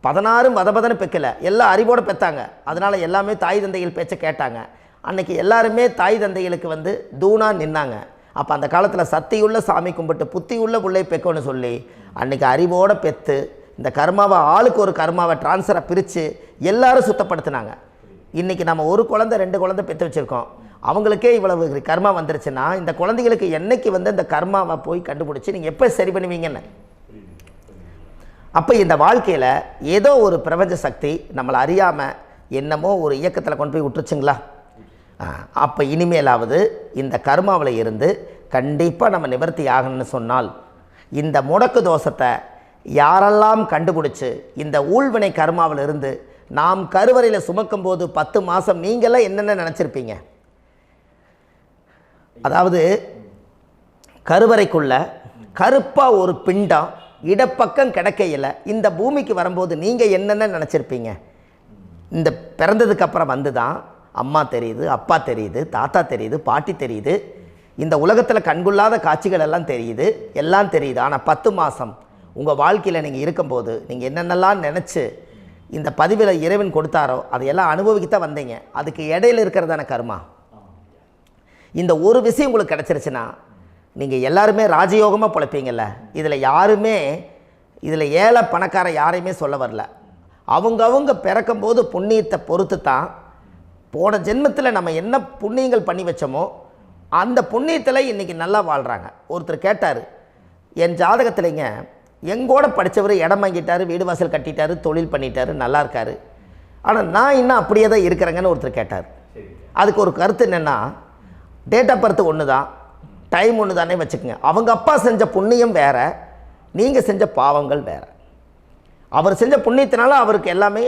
16 வதபதன்னு பெக்கலை, எல்லாம் அறிவோடு பெற்றாங்க. அதனால் எல்லாமே தாய் தந்தைகள் பேச்சை கேட்டாங்க. அன்றைக்கி எல்லாருமே தாய் தந்தைகளுக்கு தூணாக நின்னாங்க. அப்போ அந்த காலத்தில் சத்தியுள்ள சாமி கும்பிட்டு புத்தி உள்ள உள்ளே பெக்கணும்னு சொல்லி அன்றைக்கி அறிவோடு பெற்று இந்த கர்மாவை ஆளுக்கு ஒரு கர்மாவை டிரான்ஸ்ஃபரை பிரித்து எல்லாரும் சுத்தப்படுத்தினாங்க. இன்றைக்கி நம்ம ஒரு குழந்தை 2 குழந்தை பெற்று வச்சுருக்கோம். அவங்களுக்கே இவ்வளவு கர்மா வந்துருச்சுன்னா இந்த குழந்தைகளுக்கு என்னைக்கு இந்த கர்மாவை போய் கண்டுபிடிச்சி நீங்கள் எப்போ சரி பண்ணுவீங்கன்னு. அப்போ இந்த வாழ்க்கையில் ஏதோ ஒரு பிரபஞ்ச சக்தி நம்மளை அறியாமல் என்னமோ ஒரு இயக்கத்தில் கொண்டு போய் விட்டுருச்சுங்களா? அப்போ இனிமேலாவது இந்த கர்மாவில் இருந்து கண்டிப்பாக நம்ம நிவர்த்தி ஆகணும்னு சொன்னால் இந்த முடக்கு தோஷத்தை யாரெல்லாம் கண்டுபிடிச்சி இந்த ஊழ்வினை கர்மாவில் இருந்து நாம் கருவறையில் சுமக்கும் போது 10 மாதம் நீங்களாம் என்னென்ன நினச்சிருப்பீங்க? அதாவது கருவறைக்குள்ள கருப்பாக ஒரு பிண்டம் இடப்பக்கம் கிடக்கையில் இந்த பூமிக்கு வரும்போது நீங்கள் என்னென்ன நினச்சிருப்பீங்க? இந்த பிறந்ததுக்கு அப்புறம் வந்து தான் அம்மா தெரியுது, அப்பா தெரியுது, தாத்தா தெரியுது, பாட்டி தெரியுது, இந்த உலகத்தில் கண்கொள்ளாத காட்சிகள் எல்லாம் தெரியுது, எல்லாம் தெரியுது. ஆனால் 10 மாதம் உங்கள் வாழ்க்கையில் நீங்கள் இருக்கும்போது நீங்கள் என்னென்னலாம் நினச்சி இந்த பதிவில் இறைவன் கொடுத்தாரோ அதையெல்லாம் அனுபவிக்கத்தான் வந்தீங்க. அதுக்கு இடையில இருக்கிறதான கர்மா. இந்த ஒரு விஷயம் உங்களுக்கு கிடச்சிருச்சுன்னா நீங்கள் எல்லாருமே ராஜயோகமாக பிழைப்பீங்கள்ல. இதில் ஏழை பணக்கார யாரையுமே சொல்ல வரல. அவங்க பிறக்கும்போது புண்ணியத்தை பொறுத்து தான் போன ஜென்மத்தில் நம்ம என்ன புண்ணியங்கள் பண்ணி வச்சோமோ அந்த புண்ணியத்தில் இன்றைக்கி நல்லா வாழ்கிறாங்க. ஒருத்தர் கேட்டார், என் ஜாதகத்தில்ங்க எங்கூட படித்தவர் இடம் வாங்கிட்டார், வீடு வாசல் கட்டிட்டார், தொழில் பண்ணிட்டார், நல்லா இருக்கார், ஆனால் நான் இன்னும் அப்படியே தான் இருக்கிறேங்கன்னு ஒருத்தர் கேட்டார். அதுக்கு ஒரு கருத்து என்னென்னா, டேட் ஆஃப் பர்த் ஒன்று தான், டைம் ஒன்று தானே வச்சுக்கோங்க. அவங்க அப்பா செஞ்ச புண்ணியம் வேறு, நீங்கள் செஞ்ச பாவங்கள் வேறு. அவர் செஞ்ச புண்ணியத்தினால அவருக்கு எல்லாமே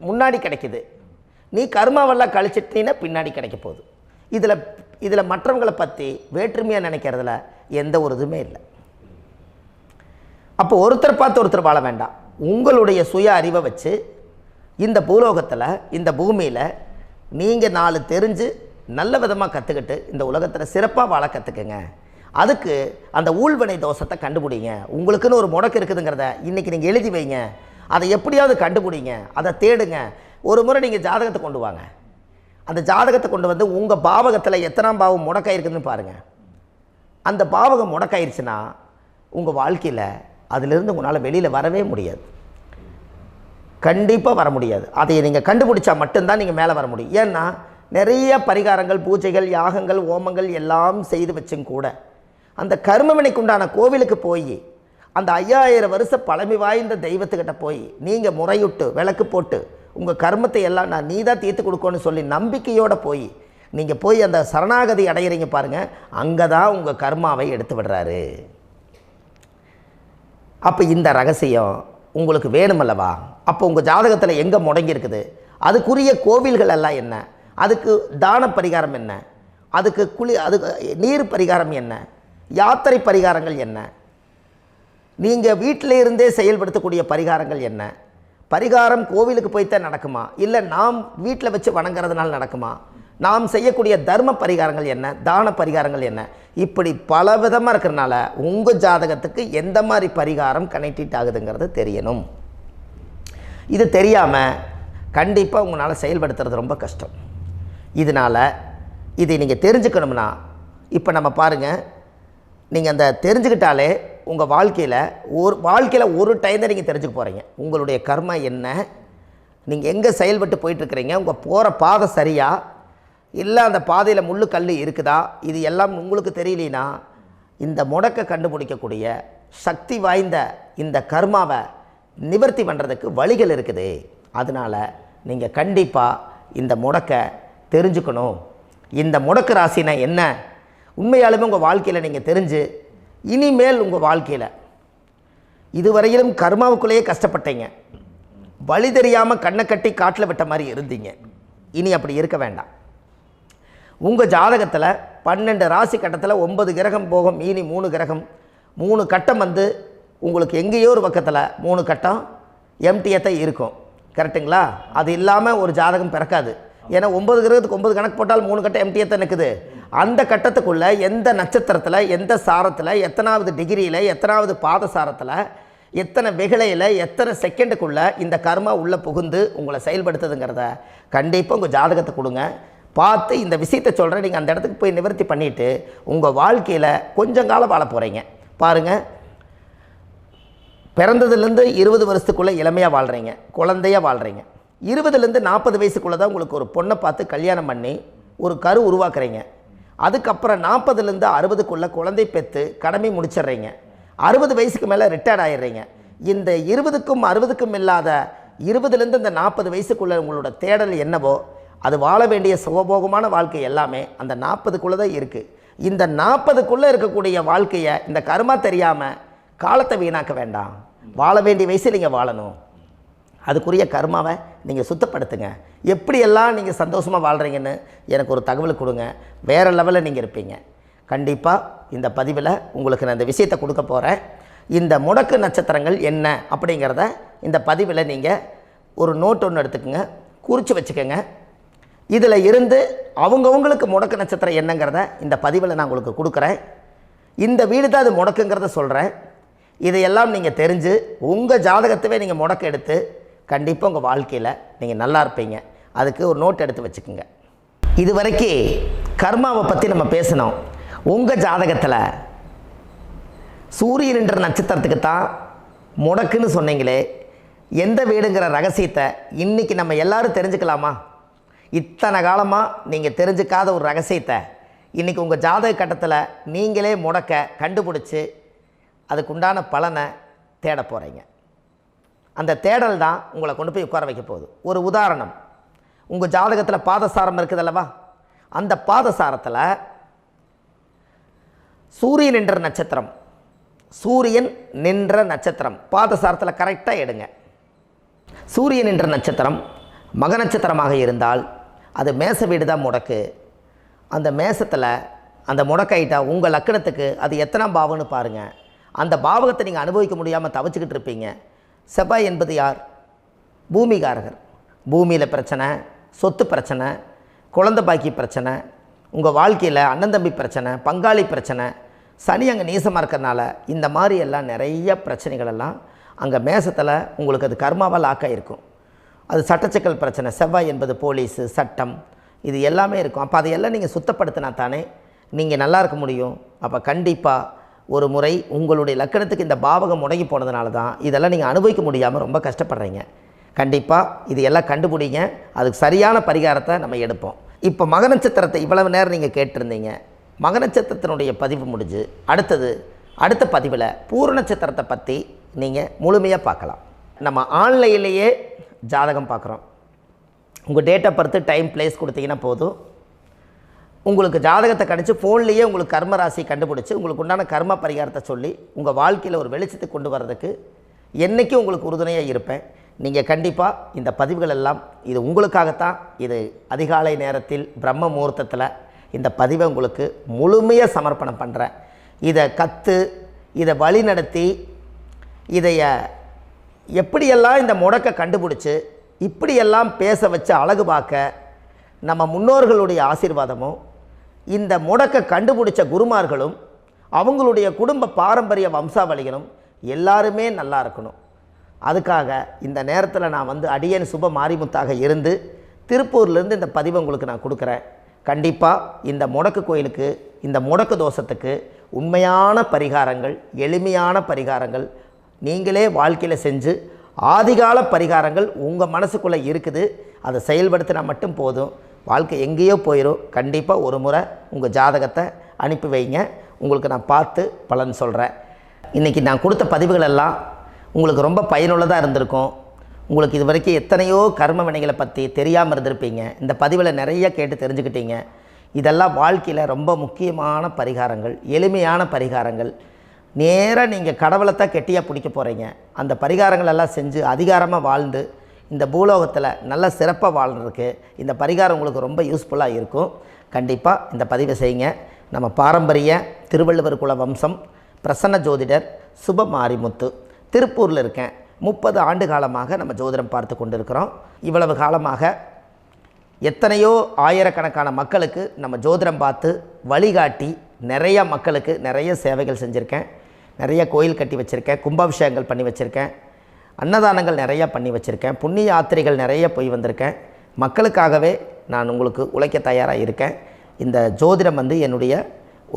முன்னாடி கிடைக்குது. நீ கர்மாவெல்லாம் கழிச்சிட்டீங்கன்னா பின்னாடி கிடைக்க போகுது. இதில் மற்றவங்களை பற்றி வேற்றுமையாக நினைக்கிறதுல எந்த ஒரு இதுவுமே இல்லை. அப்போ ஒருத்தர் பார்த்து ஒருத்தர் வாழ வேண்டாம். உங்களுடைய சுய அறிவை வச்சு இந்த பூலோகத்தில் இந்த பூமியில் நீங்கள் 4 தெரிஞ்சு நல்ல விதமாக கற்றுக்கிட்டு இந்த உலகத்தில் சிறப்பாக வாழ கற்றுக்குங்க. அதுக்கு அந்த ஊழ்வினை தோஷத்தை கண்டுபிடிங்க. உங்களுக்குன்னு ஒரு முடக்கு இருக்குதுங்கிறத இன்றைக்கி நீங்கள் எழுதி வைங்க. அதை எப்படியாவது கண்டுபிடிங்க, அதை தேடுங்க. ஒரு முறை நீங்கள் ஜாதகத்தை கொண்டு வாங்க. அந்த ஜாதகத்தை கொண்டு வந்து உங்கள் பாவகத்தில் எத்தனாம் பாவம் முடக்காயிருக்குதுன்னு பாருங்கள். அந்த பாவகம் முடக்காயிருச்சுன்னா உங்கள் வாழ்க்கையில் அதிலிருந்து உங்களால் வெளியில் வரவே முடியாது. கண்டிப்பாக வர முடியாது. அதை நீங்கள் கண்டுபிடிச்சா மட்டும்தான் நீங்கள் மேலே வர முடியும். ஏன்னா நிறைய பரிகாரங்கள், பூஜைகள், யாகங்கள், ஓமங்கள் எல்லாம் செய்து வச்சும் கூட அந்த கர்மவினைக்கு உண்டான கோவிலுக்கு போய் அந்த 5000 வருஷ பழமை வாய்ந்த தெய்வத்துக்கிட்ட போய் நீங்கள் முறையிட்டு விளக்கு போட்டு உங்கள் கர்மத்தை எல்லாம் நான் நீ தான் தீர்த்து கொடுக்கணும்னு சொல்லி நம்பிக்கையோடு நீங்கள் போய் அந்த சரணாகதி அடையிறீங்க பாருங்கள், அங்கே தான் உங்கள் கர்மாவை எடுத்து விடுறாரு. அப்போ இந்த ரகசியம் உங்களுக்கு வேணுமல்லவா? அப்போ உங்கள் ஜாதகத்தில் எங்கே முடங்கி அதுக்குரிய கோவில்கள் எல்லாம் என்ன, அதுக்கு தான பரிகாரம் என்ன, அதுக்கு நீர் பரிகாரம் என்ன, யாத்திரை பரிகாரங்கள் என்ன, நீங்கள் வீட்டில் இருந்தே செயல்படுத்தக்கூடிய பரிகாரங்கள் என்ன, பரிகாரம் கோவிலுக்கு போய்த்தான் நடக்குமா, இல்லை நாம் வீட்டில் வச்சு வணங்குறதுனால நடக்குமா, நாம் செய்யக்கூடிய தர்ம பரிகாரங்கள் என்ன, தான பரிகாரங்கள் என்ன, இப்படி பல விதமாக இருக்கிறனால உங்கள் ஜாதகத்துக்கு எந்த மாதிரி பரிகாரம் கனெக்ட் ஆகுதுங்கிறது தெரியணும். இது தெரியாமல் கண்டிப்பாக உங்களால் செயல்படுத்துறது ரொம்ப கஷ்டம். இதனால் இதை நீங்கள் தெரிஞ்சுக்கணும்னா இப்போ நம்ம பாருங்கள், நீங்கள் அந்த தெரிஞ்சுக்கிட்டாலே உங்கள் வாழ்க்கையில் ஒரு டைம் தான் நீங்கள் தெரிஞ்சுக்க போகிறீங்க. உங்களுடைய கர்மா என்ன, நீங்கள் எங்கே செயல்பட்டு போயிட்டுருக்கிறீங்க, உங்கள் போகிற பாதை சரியா இல்லை அந்த பாதையில் முள்ளு கல் இருக்குதா, இது எல்லாம் உங்களுக்கு தெரியலனா இந்த முடக்கை கண்டுபிடிக்கக்கூடிய சக்தி வாய்ந்த இந்த கர்மாவை நிவர்த்தி பண்ணுறதுக்கு வழிகள் இருக்குது. அதனால் நீங்கள் கண்டிப்பாக இந்த முடக்கை தெரிஞ்சுக்கணும். இந்த முடக்கு ராசினா என்ன உண்மையாலுமே உங்கள் வாழ்க்கையில் நீங்கள் தெரிஞ்சு இனிமேல் உங்கள் வாழ்க்கையில் இதுவரையிலும் கர்மாவுக்குள்ளேயே கஷ்டப்பட்டீங்க, வழி தெரியாமல் கண்ணை கட்டி காட்டில் விட்ட மாதிரி இருந்தீங்க. இனி அப்படி இருக்க வேண்டாம். உங்கள் ஜாதகத்தில் 12 ராசி கட்டத்தில் 9 கிரகம் போகும், மீனி 3 கிரகம், 3 கட்டம் உங்களுக்கு எங்கேயோ ஒரு பக்கத்தில் 3 கட்டம் எம்டியாக தான் இருக்கும். கரெக்டுங்களா? அது இல்லாமல் ஒரு ஜாதகம் பிறக்காது. ஏன்னா 9 கிரகத்துக்கு 9 கணக்கு போட்டால் 3 கட்டம் எம்டியாக தான் நிற்குது. அந்த கட்டத்துக்குள்ளே எந்த நட்சத்திரத்தில், எந்த சாரத்தில், எத்தனாவது டிகிரியில், எத்தனாவது பாதசாரத்தில், எத்தனை வெகுளையில், எத்தனை செகண்டுக்குள்ளே இந்த கர்மா உள்ளே புகுந்து உங்களை செயல்படுத்துதுங்கிறத கண்டிப்பாக உங்கள் ஜாதகத்தை கொடுங்க. பார்த்து இந்த விஷயத்தை சொல்கிறேன், நீங்கள் அந்த இடத்துக்கு போய் நிவர்த்தி பண்ணிவிட்டு உங்கள் வாழ்க்கையில் கொஞ்சம் காலம் வாழ போகிறீங்க. பாருங்கள், பிறந்ததுலேருந்து 20 வருஷத்துக்குள்ளே இளமையாக வாழ்கிறீங்க, குழந்தையாக வாழ்கிறீங்க. 20லேருந்து 40 வயசுக்குள்ளே தான் உங்களுக்கு ஒரு பொண்ணை பார்த்து கல்யாணம் பண்ணி ஒரு கரு உருவாக்குறீங்க. அதுக்கப்புறம் 40லேருந்து 60க்குள்ளே குழந்தை பெற்று கடமை முடிச்சிடுறீங்க. 60 வயசுக்கு மேலே ரிட்டையர்ட் ஆகிடுறீங்க. இந்த 20க்கும் 60க்கும் இல்லாத 20லேருந்து இந்த 40 வயசுக்குள்ளே உங்களோட தேடல் என்னவோ அது வாழ வேண்டிய சுகபோகமான வாழ்க்கை எல்லாமே அந்த 40க்குள்ளே தான் இருக்குது. இந்த 40க்குள்ளே இருக்கக்கூடிய வாழ்க்கையை இந்த கர்மா தெரியாமல் காலத்தை வீணாக்க வேண்டாம். வாழ வேண்டிய வயசில் நீங்கள் வாழணும். அதுக்குரிய கர்மாவை நீங்கள் சுத்தப்படுத்துங்க. எப்படியெல்லாம் நீங்கள் சந்தோஷமாக வாழ்கிறீங்கன்னு எனக்கு ஒரு தகவல் கொடுங்க. வேறு லெவலில் நீங்கள் இருப்பீங்க. கண்டிப்பாக இந்த பதிவில் உங்களுக்கு நான் இந்த விஷயத்தை கொடுக்க போகிறேன். இந்த முடக்கு நட்சத்திரங்கள் என்ன அப்படிங்கிறத இந்த பதிவில் நீங்கள் ஒரு நோட் ஒன்று எடுத்துக்கோங்க, குறித்து வச்சுக்கோங்க. இதில் இருந்து அவங்கவுங்களுக்கு முடக்கு நட்சத்திரம் என்னங்கிறத இந்த பதிவில் நான் உங்களுக்கு கொடுக்குறேன். இந்த வீடு தான் அது முடக்குங்கிறத சொல்கிறேன். இதையெல்லாம் நீங்கள் தெரிஞ்சு உங்கள் ஜாதகத்தவே நீங்கள் முடக்கு எடுத்து கண்டிப்பாக உங்கள் வாழ்க்கையில் நீங்கள் நல்லா இருப்பீங்க. அதுக்கு ஒரு நோட் எடுத்து வச்சுக்கோங்க. இது வரைக்கும் கர்மாவை பற்றி நம்ம பேசினோம். உங்கள் ஜாதகத்தில் சூரியன் என்ற நட்சத்திரத்துக்கு தான் முடக்குன்னு சொன்னீங்களே, எந்த வீடுங்கிற ரகசியத்தை இன்றைக்கி நம்ம எல்லோரும் தெரிஞ்சுக்கலாமா? இத்தனை காலமாக நீங்கள் தெரிஞ்சுக்காத ஒரு ரகசியத்தை இன்றைக்கி உங்கள் ஜாதக கட்டத்தில் நீங்களே முடக்க கண்டுபிடிச்சி அதுக்குண்டான பலனை தேட போகிறீங்க. அந்த தேடல் தான் உங்களை கொண்டு போய் உட்கார வைக்க போகுது. ஒரு உதாரணம், உங்கள் ஜாதகத்தில் பாதசாரம் இருக்குது அல்லவா? அந்த பாதசாரத்தில் சூரியன் என்ற நட்சத்திரம், சூரியன் நின்ற நட்சத்திரம் பாதசாரத்தில் கரெக்டாக எடுங்க. சூரியன் என்ற நட்சத்திரம் மக நட்சத்திரமாக இருந்தால் அது மேச வீடு தான் முடக்கு. அந்த மேசத்தில் அந்த முடக்காயிட்டா உங்கள் லக்கணத்துக்கு அது எத்தனாம் பாவம்னு பாருங்கள். அந்த பாவகத்தை நீங்கள் அனுபவிக்க முடியாமல் தவிச்சுக்கிட்டு இருப்பீங்க. செவ்வாய் என்பது யார்? பூமிகாரகர். பூமியில் பிரச்சனை, சொத்து பிரச்சனை, குழந்தை பாக்கி பிரச்சனை, உங்கள் வாழ்க்கையில் அண்ணன் தம்பி பிரச்சனை, பங்காளி பிரச்சனை, சனி அங்கே நீசமாக இருக்கிறனால இந்த மாதிரி எல்லாம் நிறைய பிரச்சனைகள் எல்லாம் அங்கே மேசத்தில் உங்களுக்கு அது கர்மாவால் ஆக்காயிருக்கும். அது சட்டச்சிக்கல் பிரச்சனை. செவ்வாய் என்பது போலீஸு, சட்டம், இது எல்லாமே இருக்கும். அப்போ அதையெல்லாம் நீங்கள் சுத்தப்படுத்தினா தானே நீங்கள் நல்லா இருக்க முடியும். அப்போ கண்டிப்பாக ஒரு முறை உங்களுடைய லக்கணத்துக்கு இந்த பாவகம் முடங்கி போனதுனால தான் இதெல்லாம் நீங்கள் அனுபவிக்க முடியாமல் ரொம்ப கஷ்டப்படுறீங்க. கண்டிப்பாக இது எல்லாம் கண்டுபிடிங்க. அதுக்கு சரியான பரிகாரத்தை நம்ம எடுப்போம். இப்போ மக நட்சத்திரத்தை இவ்வளவு நேரம் நீங்கள் கேட்டிருந்தீங்க. மக நட்சத்திரத்தினுடைய பதிவு முடிஞ்சு அடுத்த பதிவில் பூர நட்சத்திரத்தை பற்றி நீங்கள் முழுமையாக பார்க்கலாம். நம்ம ஆன்லைன்லேயே ஜாதகம் பார்க்குறோம். உங்கள் date of birth, time, place கொடுத்தீங்கன்னா போதும். உங்களுக்கு ஜாதகத்தை கணிச்சு ஃபோன்லேயே உங்களுக்கு கர்ம ராசி கண்டுபிடிச்சி உங்களுக்கு உண்டான கர்ம பரிகாரத்தை சொல்லி உங்கள் வாழ்க்கையில் ஒரு வெளிச்சத்துக்கு கொண்டு வர்றதுக்கு என்றைக்கும் உங்களுக்கு உறுதுணையாக இருப்பேன். நீங்கள் கண்டிப்பாக இந்த பதிவுகள் எல்லாம் இது உங்களுக்காகத்தான். இது அதிகாலை நேரத்தில் பிரம்ம முகூர்த்தத்தில் இந்த பதிவை உங்களுக்கு முழுமையாக சமர்ப்பணம் பண்ணுறேன். இதை இதை வழி நடத்தி இதைய எப்படியெல்லாம் இந்த முடக்கை கண்டுபிடிச்சி இப்படியெல்லாம் பேச வச்சு அழகு பார்க்க நம்ம முன்னோர்களுடைய ஆசீர்வாதமும் இந்த முடக்கை கண்டுபிடிச்ச குருமார்களும் அவங்களுடைய குடும்ப பாரம்பரிய வம்சாவளிகளும் எல்லாருமே நல்லா இருக்கணும். அதுக்காக இந்த நேரத்தில் நான் அடியேன் சுப மாரிமுத்தாக இருந்து திருப்பூர்லேருந்து இந்த பதிவை உங்களுக்கு நான் கொடுக்குறேன். கண்டிப்பாக இந்த முடக்கு கோயிலுக்கு, இந்த முடக்கு தோஷத்துக்கு உண்மையான பரிகாரங்கள், எளிமையான பரிகாரங்கள் நீங்களே வாழ்க்கையில் செஞ்சு ஆதிகால பரிகாரங்கள் உங்கள் மனசுக்குள்ளே இருக்குது. அதை செயல்படுத்தினா மட்டும் போதும், வாழ்க்கை எங்கேயோ போயிடும். கண்டிப்பாக ஒரு முறை உங்கள் ஜாதகத்தை அனுப்பி வைங்க, உங்களுக்கு நான் பார்த்து பலன் சொல்கிறேன். இன்றைக்கி நான் கொடுத்த பதிவுகள் எல்லாம் உங்களுக்கு ரொம்ப பயனுள்ளதாக இருந்திருக்கும். உங்களுக்கு இது வரைக்கும் எத்தனையோ கர்ம வினைகளை பற்றி தெரியாமல் இருந்திருப்பீங்க. இந்த பதிவில் நிறைய கேட்டு தெரிஞ்சுக்கிட்டீங்க. இதெல்லாம் வாழ்க்கையில் ரொம்ப முக்கியமான பரிகாரங்கள், எளிமையான பரிகாரங்கள். நேராக நீங்கள் கடவுளைத்தான் கெட்டியாக பிடிக்க போகிறீங்க. அந்த பரிகாரங்கள் எல்லாம் செஞ்சு அதிகாரமாக வாழ்ந்து இந்த பூலோகத்தில் நல்ல சிறப்பாக வாழ்கிறதுக்கு இந்த பரிகாரம் உங்களுக்கு ரொம்ப யூஸ்ஃபுல்லாக இருக்கும். கண்டிப்பாக இந்த பதிவை செய்யுங்க. நம்ம பாரம்பரிய திருவள்ளுவர் குல வம்சம், பிரசன்ன ஜோதிடர் சுப மாரிமுத்து, திருப்பூரில் இருக்கேன். 30 ஆண்டு காலமாக நம்ம ஜோதிடம் பார்த்து கொண்டு இருக்கிறோம். இவ்வளவு காலமாக எத்தனையோ ஆயிரக்கணக்கான மக்களுக்கு நம்ம ஜோதிடம் பார்த்து வழிகாட்டி நிறைய மக்களுக்கு நிறைய சேவைகள் செஞ்சுருக்கேன். நிறைய கோயில் கட்டி வச்சுருக்கேன், கும்பாபிஷேகங்கள் பண்ணி வச்சுருக்கேன், அன்னதானங்கள் நிறையா பண்ணி வச்சுருக்கேன், புண்ணிய யாத்திரைகள் நிறைய போய் வந்திருக்கேன். மக்களுக்காகவே நான் உங்களுக்கு உழைக்க தயாராக இருக்கேன். இந்த ஜோதிடம் என்னுடைய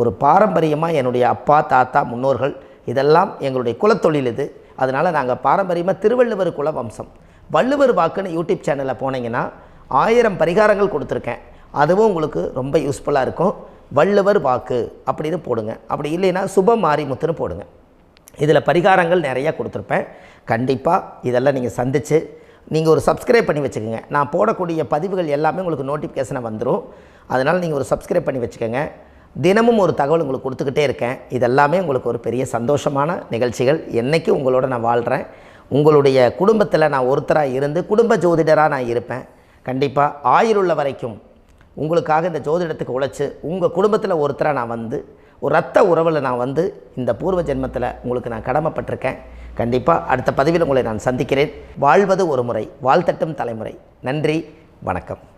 ஒரு பாரம்பரியமாக என்னுடைய அப்பா, தாத்தா, முன்னோர்கள் இதெல்லாம் எங்களுடைய குலத்தொழில் இது. அதனால் நாங்கள் பாரம்பரியமாக திருவள்ளுவர் குல வம்சம். வள்ளுவர் வாக்குன்னு யூடியூப் சேனலில் போனீங்கன்னா 1000 பரிகாரங்கள் கொடுத்துருக்கேன். அதுவும் உங்களுக்கு ரொம்ப யூஸ்ஃபுல்லாக இருக்கும். வள்ளுவர் வாக்கு அப்படின்னு போடுங்க. அப்படி இல்லைன்னா சுப மாரிமுத்துன்னு போடுங்க. இதில் பரிகாரங்கள் நிறையா கொடுத்துருப்பேன். கண்டிப்பாக இதெல்லாம் நீங்கள் சந்தித்து நீங்கள் ஒரு சப்ஸ்கிரைப் பண்ணி வச்சுக்கோங்க. நான் போடக்கூடிய பதிவுகள் எல்லாமே உங்களுக்கு நோட்டிஃபிகேஷனை வந்துடும். அதனால் நீங்கள் ஒரு சப்ஸ்கிரைப் பண்ணி வச்சுக்கோங்க. தினமும் ஒரு தகவல் உங்களுக்கு கொடுத்துக்கிட்டே இருக்கேன். இதெல்லாமே உங்களுக்கு ஒரு பெரிய சந்தோஷமான நிகழ்ச்சிகள். என்றைக்கும் உங்களோட நான் வாழ்கிறேன். உங்களுடைய குடும்பத்தில் நான் ஒருத்தராக இருந்து குடும்ப ஜோதிடராக நான் இருப்பேன். கண்டிப்பாக ஆயுளுள்ள வரைக்கும் உங்களுக்காக இந்த ஜோதிடத்துக்கு உழைச்சி உங்கள் குடும்பத்தில் ஒருத்தராக நான் வந்து ஒரு ரத்த உறவில் நான் வந்து இந்த பூர்வ ஜென்மத்தில் உங்களுக்கு நான் கடமைப்பட்டிருக்கேன். கண்டிப்பாக அடுத்த பதிவில் உங்களை நான் சந்திக்கிறேன். வாழ்வது ஒரு முறை, வாழ்த்தட்டும் தலைமுறை. நன்றி, வணக்கம்.